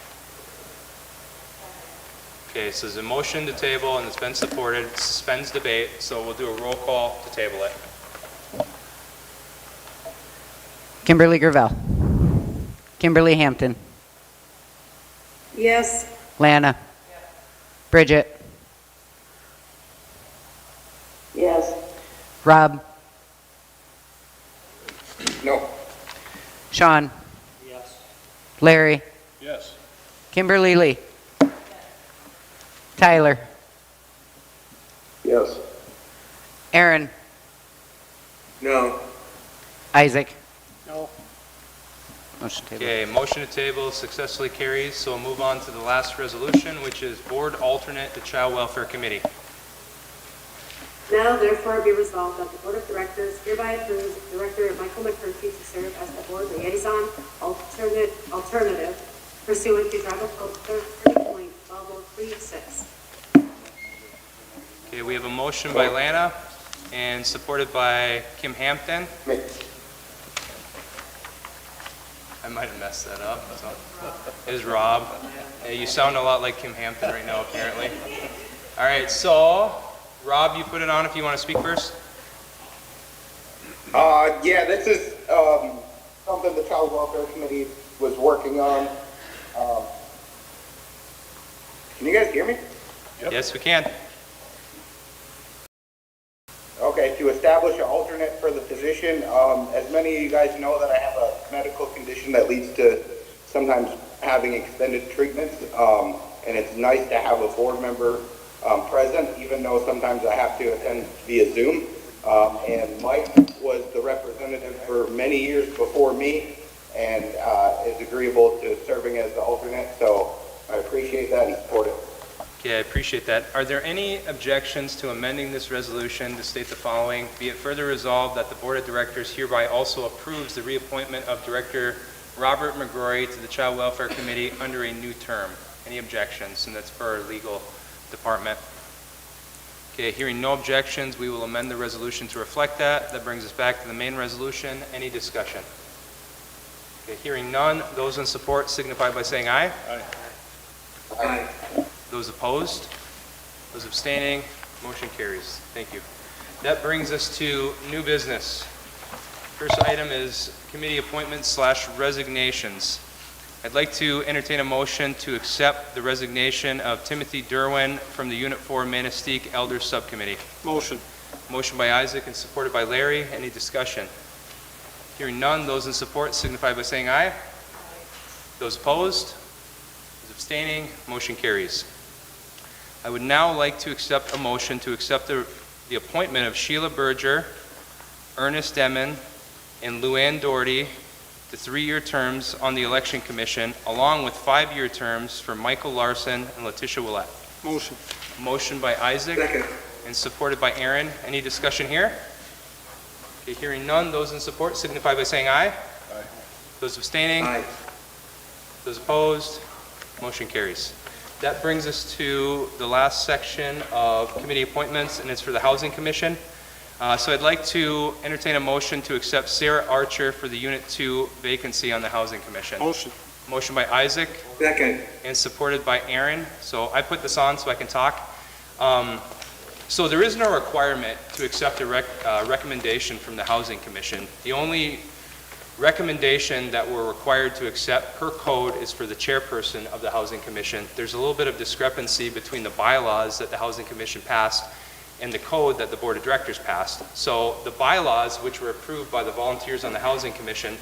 Okay, so there's a motion to table and it's been supported. It suspends debate, so we'll do a roll call to table it. Kimberly Gravel. Kimberly Hampton. Yes. Lana. Bridget. Yes. Rob. No. Sean. Yes. Larry. Yes. Kimberly Lee. Tyler. Yes. Aaron. No. Isaac. No. Motion table. Okay, motion to table successfully carries, so we'll move on to the last resolution, which is board alternate to Child Welfare Committee. Now therefore be resolved that the Board of Directors hereby approves Director Michael McCurdy to serve as the board liaison alternative pursuant to Tribal Code 30.12036. Okay, we have a motion by Lana and supported by Kim Hampton. I might have messed that up. So. It is Rob. Yeah, you sound a lot like Kim Hampton right now, apparently. All right, so Rob, you put it on if you want to speak first. Yeah, this is something the Child Welfare Committee was working on. Can you guys hear me? Yep. Yes, we can. Okay, to establish an alternate for the position. As many of you guys know that I have a medical condition that leads to sometimes having extended treatments, and it's nice to have a board member present, even though sometimes I have to attend via Zoom. And Mike was the representative for many years before me, and is agreeable to serving as the alternate, so I appreciate that and support it. Okay, I appreciate that. Are there any objections to amending this resolution to state the following? Be it further resolved that the Board of Directors hereby also approves the reappointment of Director Robert McGrory to the Child Welfare Committee under a new term. Any objections? And that's for our legal department. Okay, hearing no objections, we will amend the resolution to reflect that. That brings us back to the main resolution. Any discussion? Okay, hearing none, those in support signify by saying aye. Aye. Aye. Those opposed? Those abstaining? Motion carries. Thank you. That brings us to new business. First item is committee appointments / resignations. I'd like to entertain a motion to accept the resignation of Timothy Derwin from the Unit 4 Manistee Elders Subcommittee. Motion. Motion by Isaac and supported by Larry. Any discussion? Hearing none, those in support signify by saying aye. Those opposed? Those abstaining? Motion carries. I would now like to accept a motion to accept the appointment of Sheila Berger, Ernest Demon, and Luann Doherty to 3-year terms on the Election Commission, along with 5-year terms for Michael Larson and Letitia Willett. Motion. Motion by Isaac. Second. And supported by Aaron. Any discussion here? Okay, hearing none, those in support signify by saying aye. Aye. Those abstaining? Aye. Those opposed? Motion carries. That brings us to the last section of committee appointments, and it's for the Housing Commission. So I'd like to entertain a motion to accept Sarah Archer for the Unit 2 vacancy on the Housing Commission. Motion. Motion by Isaac. Second. And supported by Aaron. So I put this on so I can talk. So there is no requirement to accept a recommendation from the Housing Commission. The only recommendation that we're required to accept per code is for the chairperson of the Housing Commission. There's a little bit of discrepancy between the bylaws that the Housing Commission passed and the code that the Board of Directors passed. So the bylaws, which were approved by the volunteers on the Housing Commission,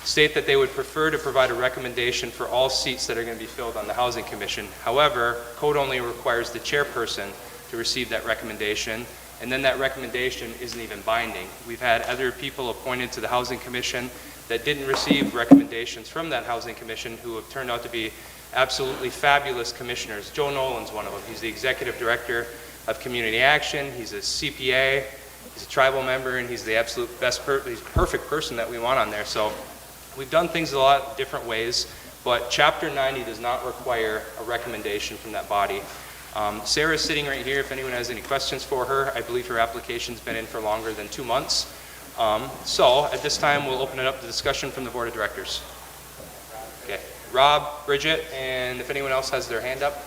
state that they would prefer to provide a recommendation for all seats that are going to be filled on the Housing Commission. However, code only requires the chairperson to receive that recommendation, and then that recommendation isn't even binding. We've had other people appointed to the Housing Commission that didn't receive recommendations from that Housing Commission who have turned out to be absolutely fabulous commissioners. Joe Nolan's one of them. He's the Executive Director of Community Action. He's a CPA, he's a tribal member, and he's the absolute best, he's the perfect person that we want on there. So we've done things a lot of different ways, but Chapter 90 does not require a recommendation from that body. Sarah's sitting right here if anyone has any questions for her. I believe her application's been in for longer than 2 months. So at this time, we'll open it up to discussion from the Board of Directors. Okay, Rob, Bridget, and if anyone else has their hand up.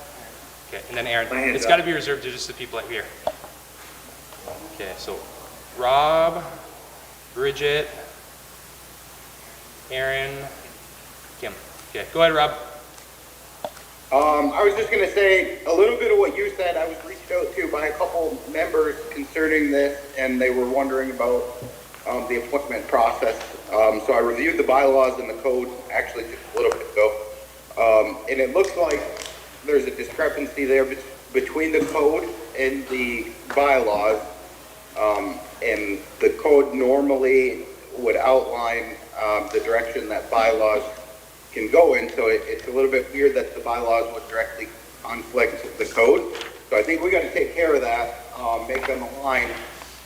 Okay, and then Aaron. It's got to be reserved to just the people up here. Okay, so Rob, Bridget, Aaron, Kim. Okay, go ahead, Rob. I was just going to say a little bit of what you said. I was reached out to by a couple members concerning this, and they were wondering about the appointment process. So I reviewed the bylaws and the code actually just a little bit ago, and it looks like there's a discrepancy there between the code and the bylaws. And the code normally would outline the direction that bylaws can go in, so it's a little bit weird that the bylaws would directly conflict the code. So I think we got to take care of that, make them align.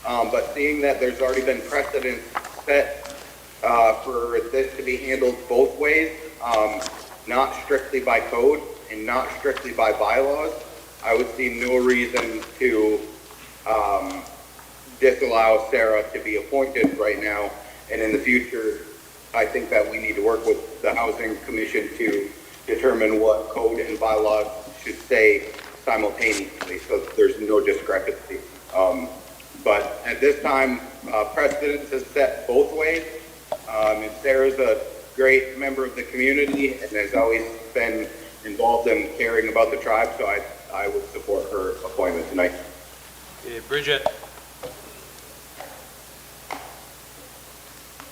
But seeing that there's already been precedent set for this to be handled both ways, not strictly by code and not strictly by bylaws, I would see no reason to disallow Sarah to be appointed right now. And in the future, I think that we need to work with the Housing Commission to determine what code and bylaws should say simultaneously, so there's no discrepancy. But at this time, precedence is set both ways. And Sarah's a great member of the community and has always been involved in caring about the tribe, so I would support her appointment tonight. Okay, Bridget.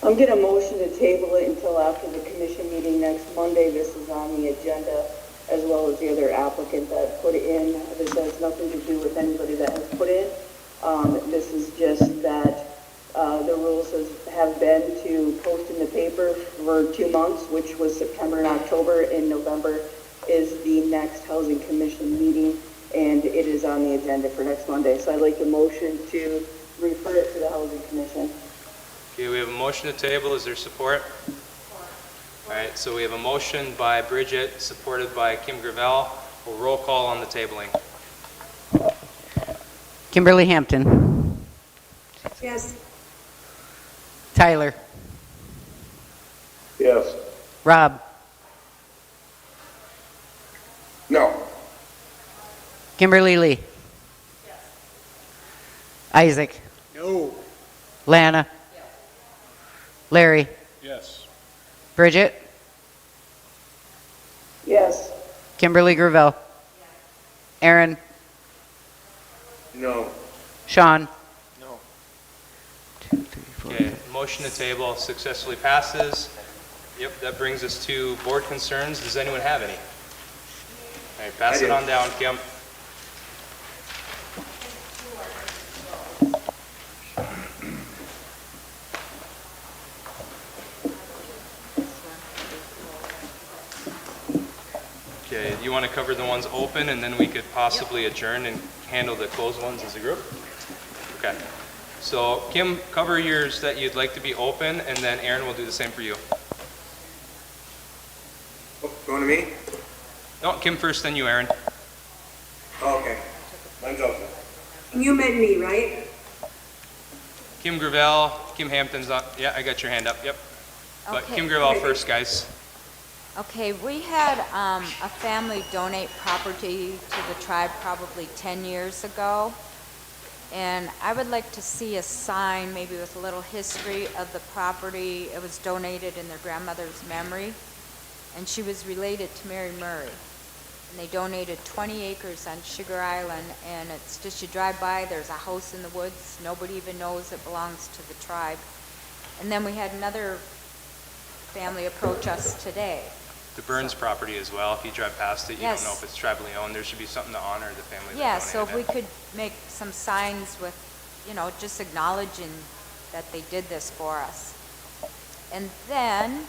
I'm going to motion to table it until after the commission meeting next Monday. This is on the agenda, as well as the other applicant that put it in. This has nothing to do with anybody that has put in. This is just that the rules have been to post in the paper for 2 months, which was September and October. In November is the next Housing Commission meeting, and it is on the agenda for next Monday. So I'd like a motion to refer it to the Housing Commission. Okay, we have a motion to table. Is there support? All right, so we have a motion by Bridget, supported by Kim Gravel. We'll roll call on the tabling. Kimberly Hampton. Yes. Tyler. Yes. Rob, No. Kimberly Lee. Isaac, No. Lana, Larry, Yes. Bridget, Yes. Kimberly Gravel, Aaron, No. Sean. No. Okay, motion to table successfully passes. Yep, that brings us to board concerns. Does anyone have any? All right, pass I it do. on down, Kim. Okay, you want to cover the ones open, and then we could possibly adjourn and handle the closed ones as a group? Okay. So Kim, cover yours that you'd like to be open, and then Aaron will do the same for you. Going to me? No, Kim first, then you, Aaron. Okay. Mine's open. You meant me, right? Kim Gravel, Kim Hampton's on. Yeah, I got your hand up. Yep. But Okay. Kim Gravel first, guys. Okay, we had a family donate property to the tribe probably 10 years ago. And I would like to see a sign, maybe with a little history of the property. It was donated in their grandmother's memory. And she was related to Mary Murray. And they donated 20 acres on Sugar Island. And it's just, you drive by, there's a house in the woods. Nobody even knows it belongs to the tribe. And then we had another family approach us today. The Burns property as well. If you drive past it, you Yes. don't know if it's tribally owned. There should be something to honor the family Yeah, that so if donated we could make some signs with, you know, just acknowledging that they did this for us. And then,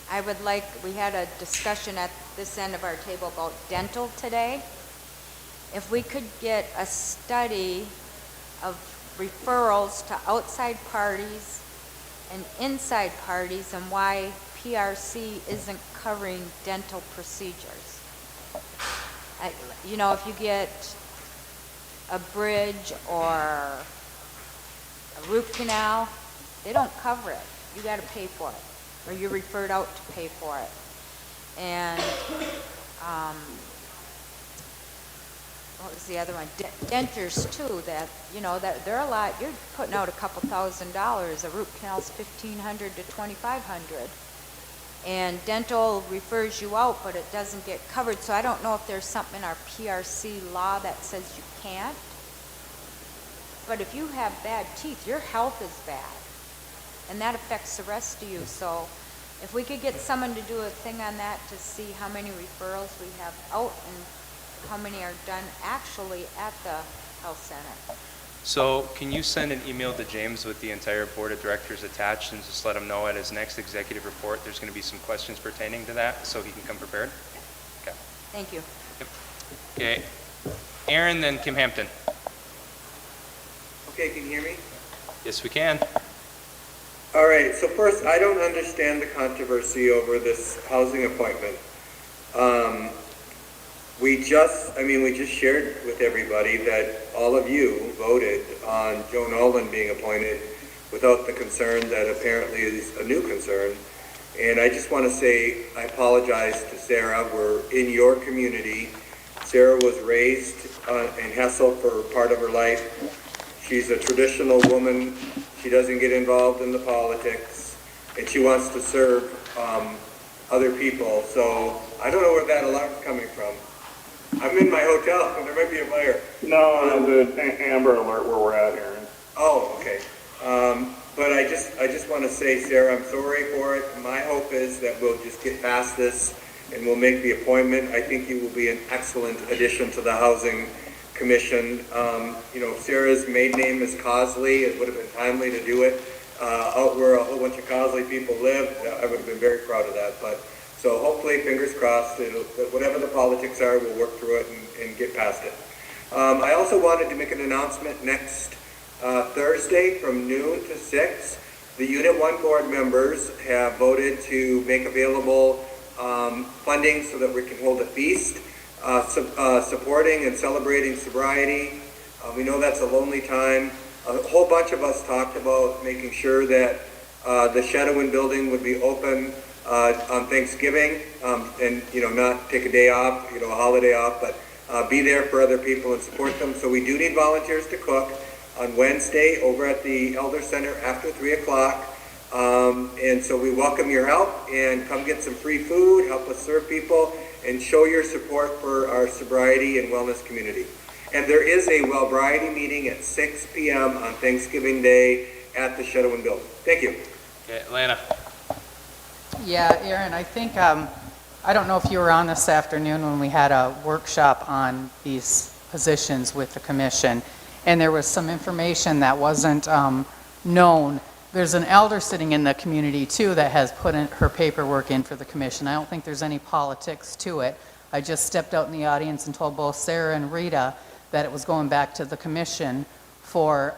I would like, we had a discussion at this end of our table about dental today. If we could get a study of referrals to outside parties and inside parties and why PRC isn't covering dental procedures. You know, if you get a bridge or a root canal, they don't cover it. You got to pay for it, or you're referred out to pay for it. And what was the other one? Dentures too. That, you know, that they're a lot. You're putting out a couple $1,000s. A root canal's $1,500 to $2,500. And dental refers you out, but it doesn't get covered. So I don't know if there's something in our PRC law that says you can't. But if you have bad teeth, your health is bad. And that affects the rest of you. So if we could get someone to do a thing on that to see how many referrals we have out and how many are done actually at the health center. So can you send an email to James with the entire board of directors attached and just let him know at his next executive report there's going to be some questions pertaining to that so he can come prepared? Okay. Thank you. Yep. Okay. Aaron, then Kim Hampton. Okay, can you hear me? Yes, we can. All right, so first, I don't understand the controversy over this housing appointment. We just shared with everybody that all of you voted on Joe Nolan being appointed without the concern that apparently is a new concern. And I just want to say, I apologize to Sarah. We're in your community. Sarah was raised in Hessel for part of her life. She's a traditional woman. She doesn't get involved in the politics, and she wants to serve other people. So I don't know where that alarm's coming from. I'm in my hotel, and there might be a fire. No, the Amber Alert where we're at, Aaron. Oh, okay. But I just want to say, Sarah, I'm sorry for it. My hope is that we'll just get past this and we'll make the appointment. I think you will be an excellent addition to the Housing Commission. You know, Sarah's maiden name is Cosley. It would have been timely to do it out where a whole bunch of Cosley people live. I would have been very proud of that. But so hopefully, fingers crossed, whatever the politics are, we'll work through it and get past it. I also wanted to make an announcement next Thursday from noon to 6. The Unit 1 board members have voted to make available funding so that we can hold a feast, supporting and celebrating sobriety. We know that's a lonely time. A whole bunch of us talked about making sure that the Shadowin building would be open on Thanksgiving, and, not take a day off, a holiday off, but be there for other people and support them. So we do need volunteers to cook on Wednesday over at the Elder Center after 3 o'clock. And so we welcome your help, and come get some free food, help us serve people, and show your support for our sobriety and wellness community. And there is a Wellbriety meeting at 6 p.m. on Thanksgiving Day at the Shadowin Building. Thank you. Okay, Atlanta. Yeah, Aaron, I think, I don't know if you were on this afternoon when we had a workshop on these positions with the commission, and there was some information that wasn't known. There's an elder sitting in the community too that has put in her paperwork in for the commission. I don't think there's any politics to it. I just stepped out in the audience and told both Sarah and Rita that it was going back to the commission for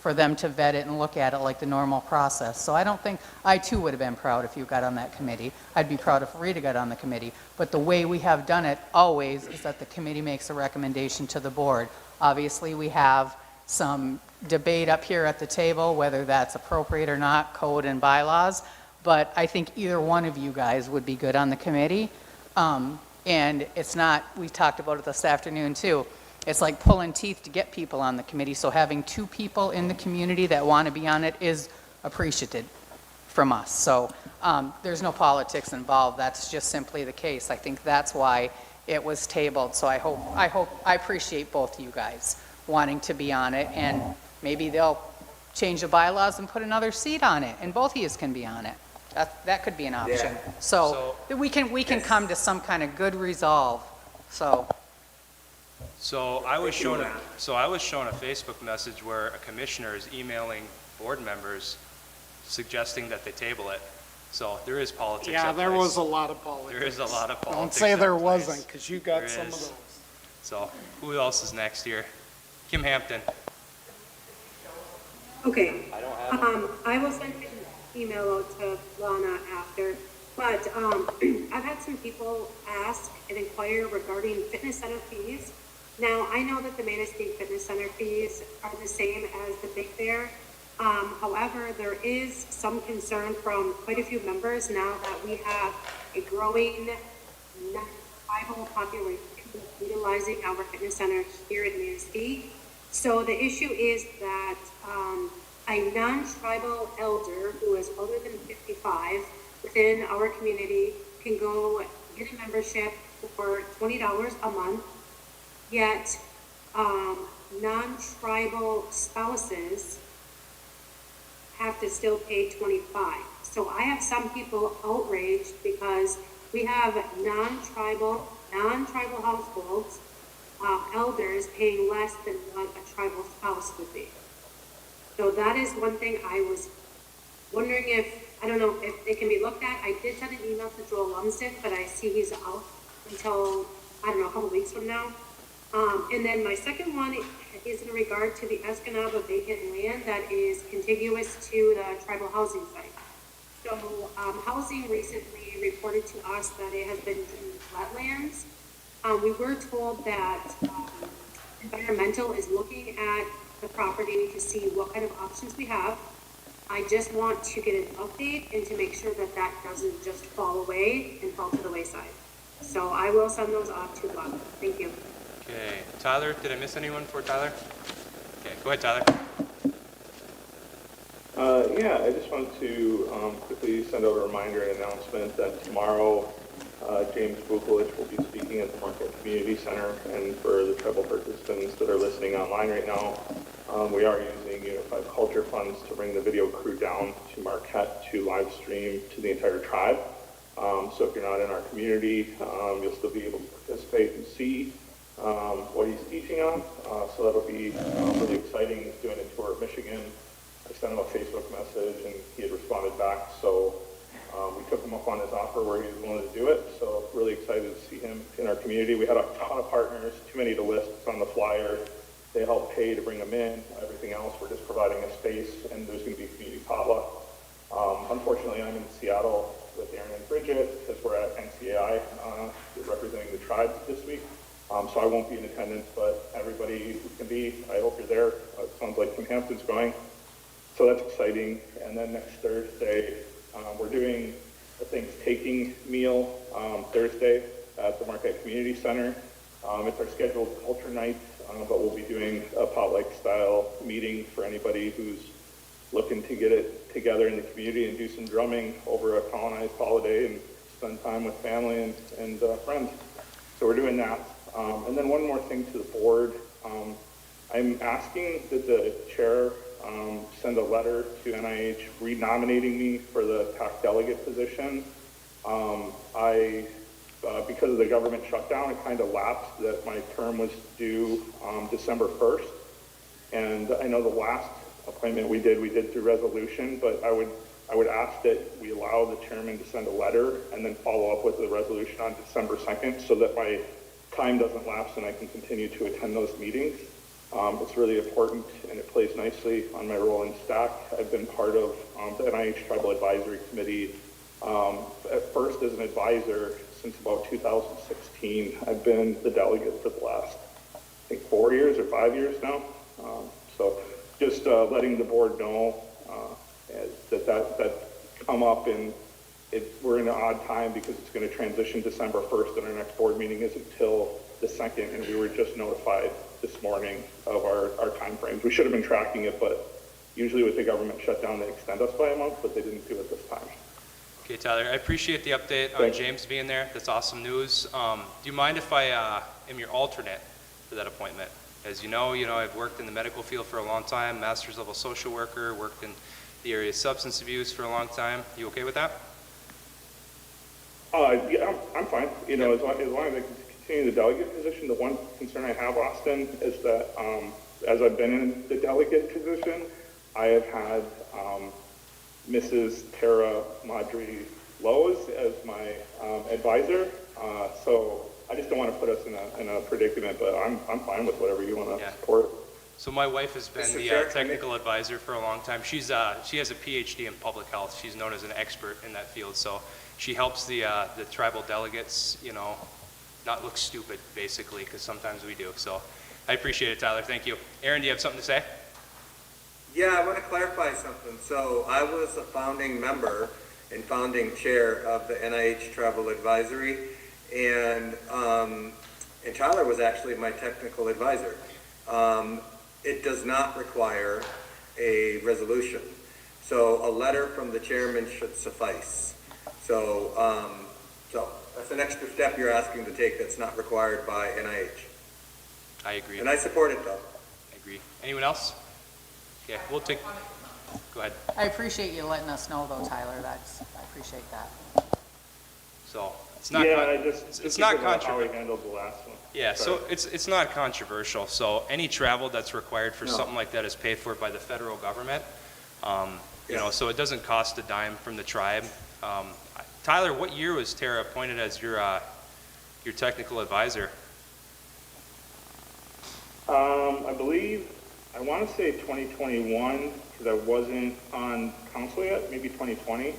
them to vet it and look at it like the normal process. So I don't think, I too would have been proud if you got on that committee. I'd be proud if Rita got on the committee. But the way we have done it always is that the committee makes a recommendation to the board. Obviously, we have some debate up here at the table, whether that's appropriate or not, code and bylaws. But I think either one of you guys would be good on the committee. And it's not, we talked about it this afternoon too, it's like pulling teeth to get people on the committee, so having 2 people in the community that want to be on it is appreciated from us. So there's no politics involved, that's just simply the case. I think that's why it was tabled, so I appreciate both of you guys wanting to be on it, and maybe they'll change the bylaws and put another seat on it, and both of you can be on it. That could be an option. Yeah. So we can come to some kind of good resolve, so. So I was shown a Facebook message where a commissioner is emailing board members suggesting that they table it. So there is politics. Yeah, at there play. was a lot of politics. There is a lot of politics. Don't say there at play. wasn't, because you got There some of is. those. So who else is next here? Kim Hampton. Okay, I will send an email out to Lana after, but I've had some people ask and inquire regarding fitness center fees. Now, I know that the Manistee Fitness Center fees are the same as the Big Bear. However, there is some concern from quite a few members now that we have a growing tribal population utilizing our fitness center here in Manistee. So the issue is that a non-tribal elder who is older than 55 within our community can go get a membership for $20 a month, yet non-tribal spouses have to still pay $25. So I have some people outraged because we have non-tribal households, elders paying less than what a tribal spouse would be. So that is one thing I was wondering if, I don't know if it can be looked at. I did send an email to Joel Lumsden, but I see he's out until, I don't know, a couple weeks from now. And then my second one is in regard to the Escanaba vacant land that is contiguous to the tribal housing site. So housing recently reported to us that it has been deemed wetlands. We were told that environmental is looking at the property to see what kind of options we have. I just want to get an update and to make sure that that doesn't just fall away and fall to the wayside. So I will send those off to Bob. Thank you. Okay, Tyler, did I miss anyone for Tyler? Okay, go ahead, Tyler. Yeah, I just wanted to quickly send out a reminder and announcement that tomorrow James Bukolich will be speaking at the Marquette Community Center, and for the tribal participants that are listening online right now, we are using Unified Culture Funds to bring the video crew down to Marquette to live stream to the entire tribe. So if you're not in our community, you'll still be able to participate and see what he's teaching on. So that'll be really exciting. He's doing a tour of Michigan. I sent him a Facebook message and he had responded back. So we took him up on his offer where he was willing to do it. So really excited to see him in our community. We had a ton of partners, too many to list. It's on the flyer. They help pay to bring them in. Everything else, we're just providing a space, and there's going to be community potluck. Unfortunately, I'm in Seattle with Aaron and Bridget because we're at NCAI representing the tribe this week. So I won't be in attendance, but everybody who can be, I hope you're there. It sounds like Kim Hampton's going. So that's exciting. And then next Thursday, we're doing Thanksgiving meal Thursday at the Marquette Community Center. It's our scheduled culture night, but we'll be doing a potluck style meeting for anybody who's looking to get it together in the community and do some drumming over a colonized holiday and spend time with family and friends. So we're doing that. And then one more thing to the board. I'm asking that the chair send a letter to NIH renominating me for the PAC delegate position. Because of the government shutdown, it kind of lapsed that my term was due December 1st. And I know the last appointment we did through resolution, but I would ask that we allow the chairman to send a letter and then follow up with the resolution on December 2nd so that my time doesn't lapse and I can continue to attend those meetings. It's really important and it plays nicely on my role in STAC. I've been part of the NIH Tribal Advisory Committee at first as an advisor since about 2016. I've been the delegate for the last, I think, 4 years or 5 years now. So just letting the board know that come up, and we're in an odd time because it's going to transition December 1st, and our next board meeting is until the 2nd, and we were just notified this morning of our time frames. We should have been tracking it, but usually with the government shutdown, they extend us by a month, but they didn't do it this time. Okay, Tyler, I appreciate the update on James being there. That's awesome news. Do you mind if I am your alternate for that appointment? As you know, I've worked in the medical field for a long time, master's level social worker, worked in the area of substance abuse for a long time. You okay with that? Yeah, I'm fine. As long as I can continue the delegate position. The one concern I have, Austin, is that as I've been in the delegate position, I have had Mrs. Tara Madri Lowe's as my advisor. So I just don't want to put us in a predicament, but I'm fine with whatever you want to support. So my wife has been the technical advisor for a long time. She has a PhD in public health. She's known as an expert in that field. So she helps the tribal delegates, not look stupid, basically, because sometimes we do. So I appreciate it, Tyler. Thank you. Aaron, do you have something to say? Yeah, I want to clarify something. So I was a founding member and founding chair of the NIH Travel Advisory, and Tyler was actually my technical advisor. It does not require a resolution. So a letter from the chairman should suffice. So that's an extra step you're asking to take that's not required by NIH. I agree. And I support it, though. I agree. Anyone else? Yeah, we'll take, go ahead. I appreciate you letting us know though, Tyler. I appreciate that. So it's not, it's not controversial. Handled the last one. Yeah, so it's not controversial. So any travel that's required for something like that is paid for by the federal government. So it doesn't cost a dime from the tribe. Tyler, what year was Tara appointed as your technical advisor? I believe, I want to say 2021, because I wasn't on council yet, maybe 2020.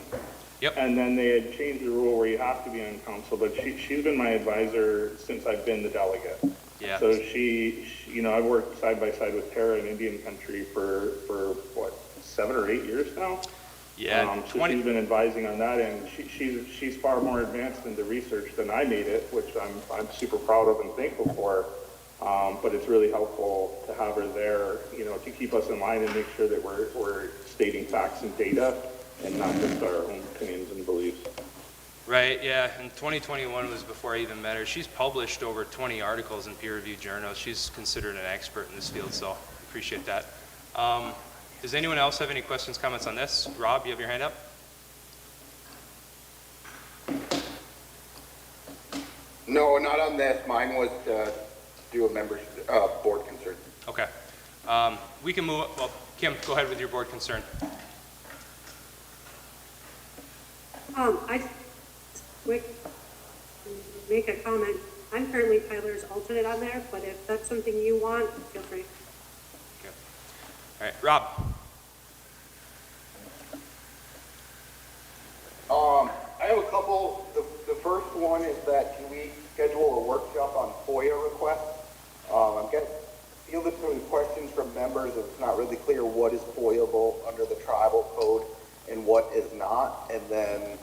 Yep. And then they had changed the rule where you have to be on council, but she's been my advisor since I've been the delegate. Yeah. So she I've worked side by side with Tara in Indian country for what, 7 or 8 years now? Yeah. So she's been advising on that, and she's far more advanced in the research than I made it, which I'm super proud of and thankful for. But it's really helpful to have her there, to keep us in line and make sure that we're stating facts and data and not just our own opinions and beliefs. Right, yeah, and 2021 was before I even met her. She's published over 20 articles in peer-reviewed journals. She's considered an expert in this field, so appreciate that. Does anyone else have any questions, comments on this? Rob, you have your hand up? No, not on this. Mine was to do a member's board concern. Okay. We can move, well, Kim, go ahead with your board concern. I make a comment. I'm currently Tyler's alternate on there, but if that's something you want, feel free. Okay. All right, Rob. I have a couple. The first one is that can we schedule a workshop on FOIA requests? I'm getting fielded some questions from members. It's not really clear what is FOIAble under the tribal code and what is not. And then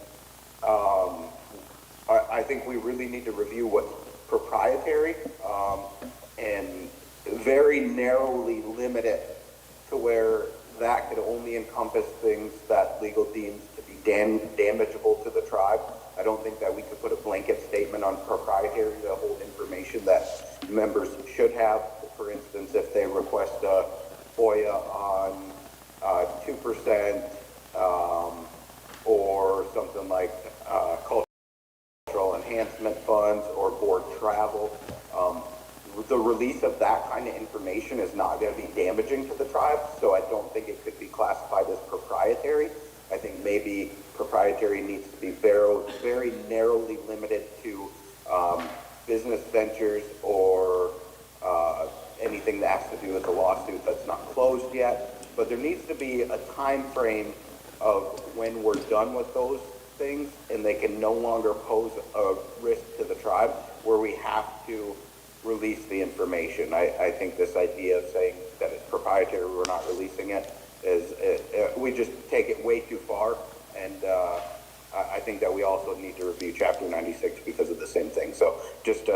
I think we really need to review what's proprietary, and very narrowly limit it to where that could only encompass things that legal deems to be damageable to the tribe. I don't think that we could put a blanket statement on proprietary to hold information that members should have. For instance, if they request a FOIA on 2%, or something like cultural enhancement funds or board travel, the release of that kind of information is not going to be damaging to the tribe, so I don't think it could be classified as proprietary. I think maybe proprietary needs to be very narrowly limited to business ventures or anything that has to do with the lawsuit that's not closed yet. But there needs to be a time frame of when we're done with those things and they can no longer pose a risk to the tribe where we have to release the information. I think this idea of saying that it's proprietary, we're not releasing it, is we just take it way too far. And I think that we also need to review Chapter 96 because of the same thing. So just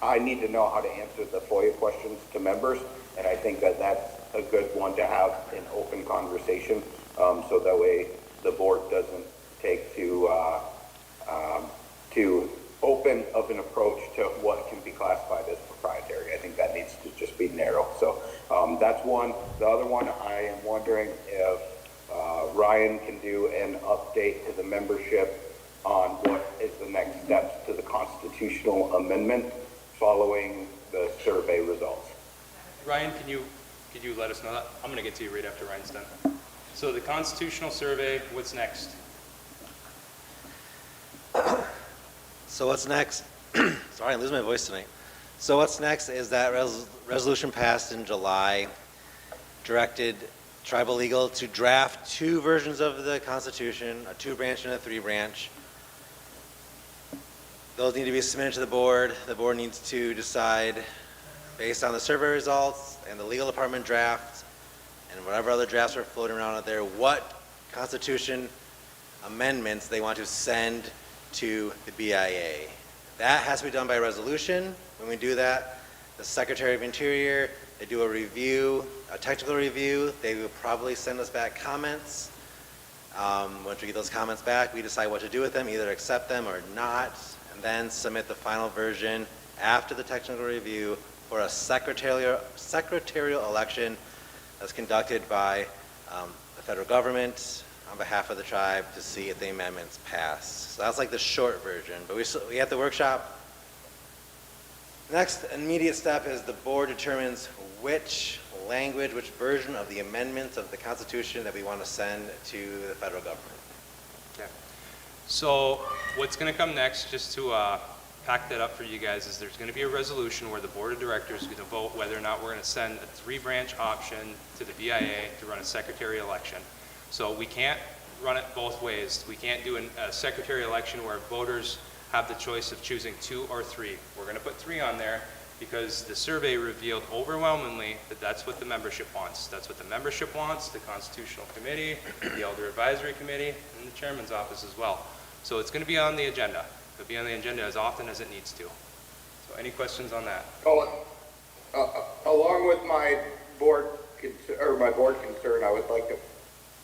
I need to know how to answer the FOIA questions to members, and I think that that's a good one to have in open conversation, so that way the board doesn't take too open of an approach to what can be classified as proprietary. I think that needs to just be narrow. So that's one. The other one, I am wondering if Ryan can do an update to the membership on what is the next steps to the constitutional amendment following the survey results. Ryan, could you let us know that? I'm going to get to you right after Ryan's done. So the constitutional survey, what's next? So what's next? Sorry, I'm losing my voice tonight. So what's next is that resolution passed in July, directed tribal legal to draft 2 versions of the Constitution, a 2-branch and a 3-branch. Those need to be submitted to the board. The board needs to decide, based on the survey results and the legal department draft and whatever other drafts are floating around out there, what Constitution amendments they want to send to the BIA. That has to be done by resolution. When we do that, the Secretary of Interior, they do a review, a technical review. They will probably send us back comments. Once we get those comments back, we decide what to do with them, either accept them or not, and then submit the final version after the technical review for a secretarial election that's conducted by the federal government on behalf of the tribe to see if the amendments pass. So that's like the short version, but we have the workshop. Next immediate step is the board determines which language, which version of the amendments of the Constitution that we want to send to the federal government. Okay. So what's going to come next, just to pack that up for you guys, is there's going to be a resolution where the board of directors is going to vote whether or not we're going to send a 3-branch option to the BIA to run a secretary election. So we can't run it both ways. We can't do a secretary election where voters have the choice of choosing 2 or 3. We're going to put 3 on there because the survey revealed overwhelmingly that that's what the membership wants. That's what the membership wants, the Constitutional Committee, the Elder Advisory Committee, and the Chairman's Office as well. So it's going to be on the agenda. It'll be on the agenda as often as it needs to. So any questions on that? Along with my board concern, I would like to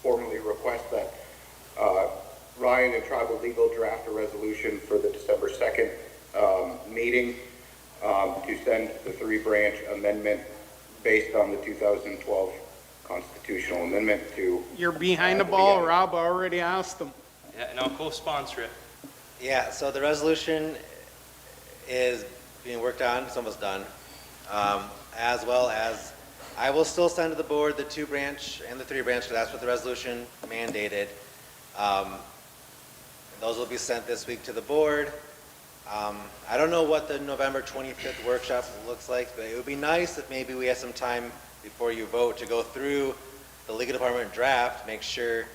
formally request that Ryan and Tribal Legal draft a resolution for the December 2nd meeting to send the 3-branch amendment based on the 2012 constitutional amendment to... You're behind the ball, Rob. I already asked them. Yeah, and I'll co-sponsor it. Yeah, so the resolution is being worked on. It's almost done. As well as I will still send to the board the 2-branch and the 3-branch, because that's what the resolution mandated. Those will be sent this week to the board. I don't know what the November 25th workshop looks like, but it would be nice if maybe we had some time before you vote to go through the legal department draft, make sure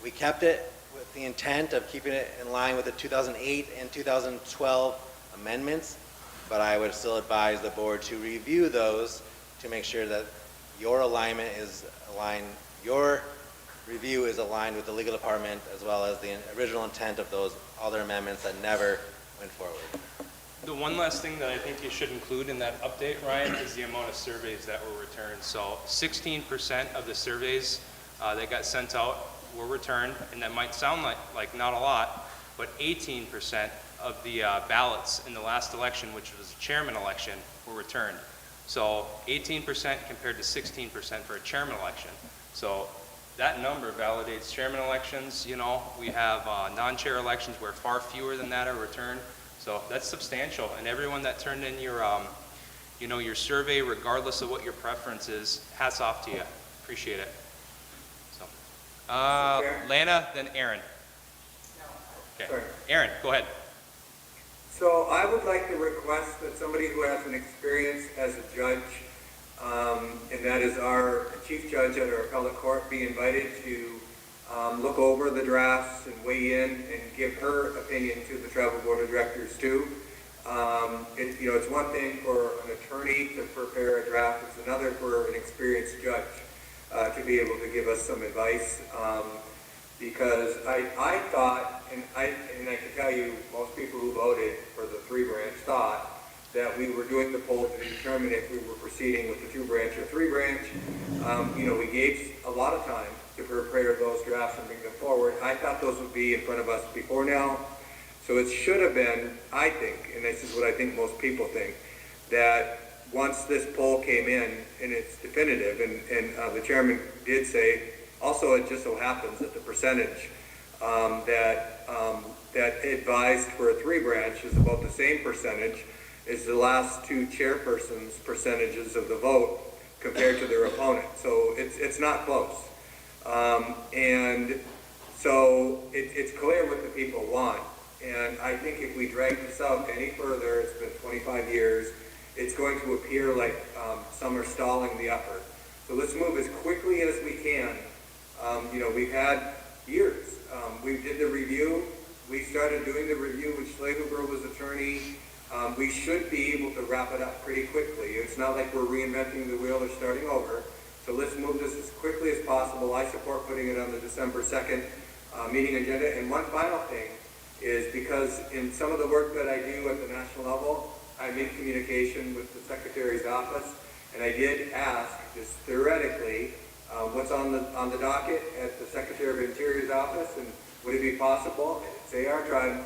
we kept it with the intent of keeping it in line with the 2008 and 2012 amendments, but I would still advise the board to review those to make sure that your alignment is aligned, your review is aligned with the legal department as well as the original intent of those other amendments that never went forward. The one last thing that I think you should include in that update, Ryan, is the amount of surveys that were returned. So 16% of the surveys that got sent out were returned, and that might sound like not a lot, but 18% of the ballots in the last election, which was a chairman election, were returned. So 18% compared to 16% for a chairman election. So that number validates chairman elections. You know, we have non-chair elections where far fewer than that are returned. So that's substantial. And everyone that turned in your, you know, your survey, regardless of what your preference is, hats off to you. Appreciate it. So, Lana, then Aaron. Okay. Aaron, go ahead. So I would like to request that somebody who has an experience as a judge, and that is our chief judge at our appellate court, be invited to look over the drafts and weigh in and give her opinion to the travel board of directors too. You know, it's one thing for an attorney to prepare a draft, it's another for an experienced judge to be able to give us some advice. Because I thought, and I can tell you, most people who voted for the 3-branch thought that we were doing the poll to determine if we were proceeding with the 2-branch or 3-branch. You know, we gave a lot of time to prepare those drafts and bring them forward. I thought those would be in front of us before now. So it should have been, I think, and this is what I think most people think, that once this poll came in and it's definitive, and the chairman did say, also, it just so happens that the percentage that advised for a 3-branch is about the same percentage as the last 2 chairpersons' percentages of the vote compared to their opponent. So it's not close. And so it's clear what the people want. And I think if we drag this out any further, it's been 25 years, it's going to appear like some are stalling the effort. So let's move as quickly as we can. You know, we've had years. We did the review. We started doing the review with Schlegelberg was attorney. We should be able to wrap it up pretty quickly. It's not like we're reinventing the wheel or starting over. So let's move this as quickly as possible. I support putting it on the December 2nd meeting agenda. And one final thing is, because in some of the work that I do at the national level, I'm in communication with the Secretary's office, and I did ask, just theoretically, what's on the docket at the Secretary of Interior's office, and would it be possible, say our tribe,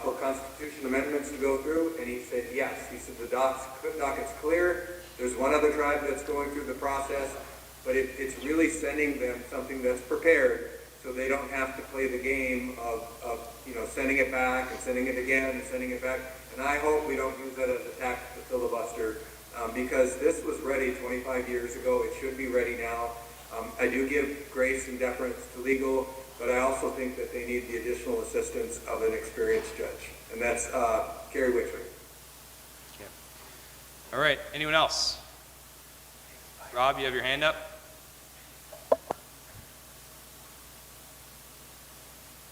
for constitution amendments to go through? And he said yes. He said the docket's clear. There's one other tribe that's going through the process, but it's really sending them something that's prepared, so they don't have to play the game of you know, sending it back and sending it again and sending it back. And I hope we don't use that as a tactic to filibuster, because this was ready 25 years ago. It should be ready now. I do give grace and deference to legal, but I also think that they need the additional assistance of an experienced judge. And that's Carrie Witcher. All right, anyone else? Rob, you have your hand up?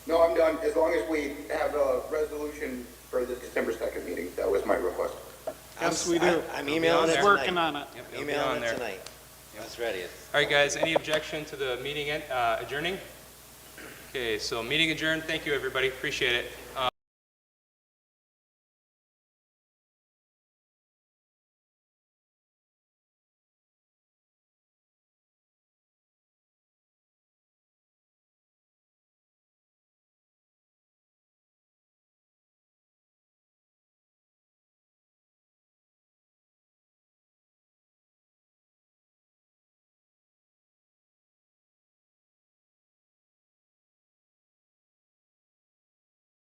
No, I'm done. As long as we have a resolution for the December 2nd meeting, that was my request. Yes, we do. I'm emailing it working tonight. on it. Yep, it'll be Emailing on it there. tonight. It's ready. All right, guys, any objection to the meeting adjourning? Okay, so meeting adjourned. Thank you, everybody. Appreciate it.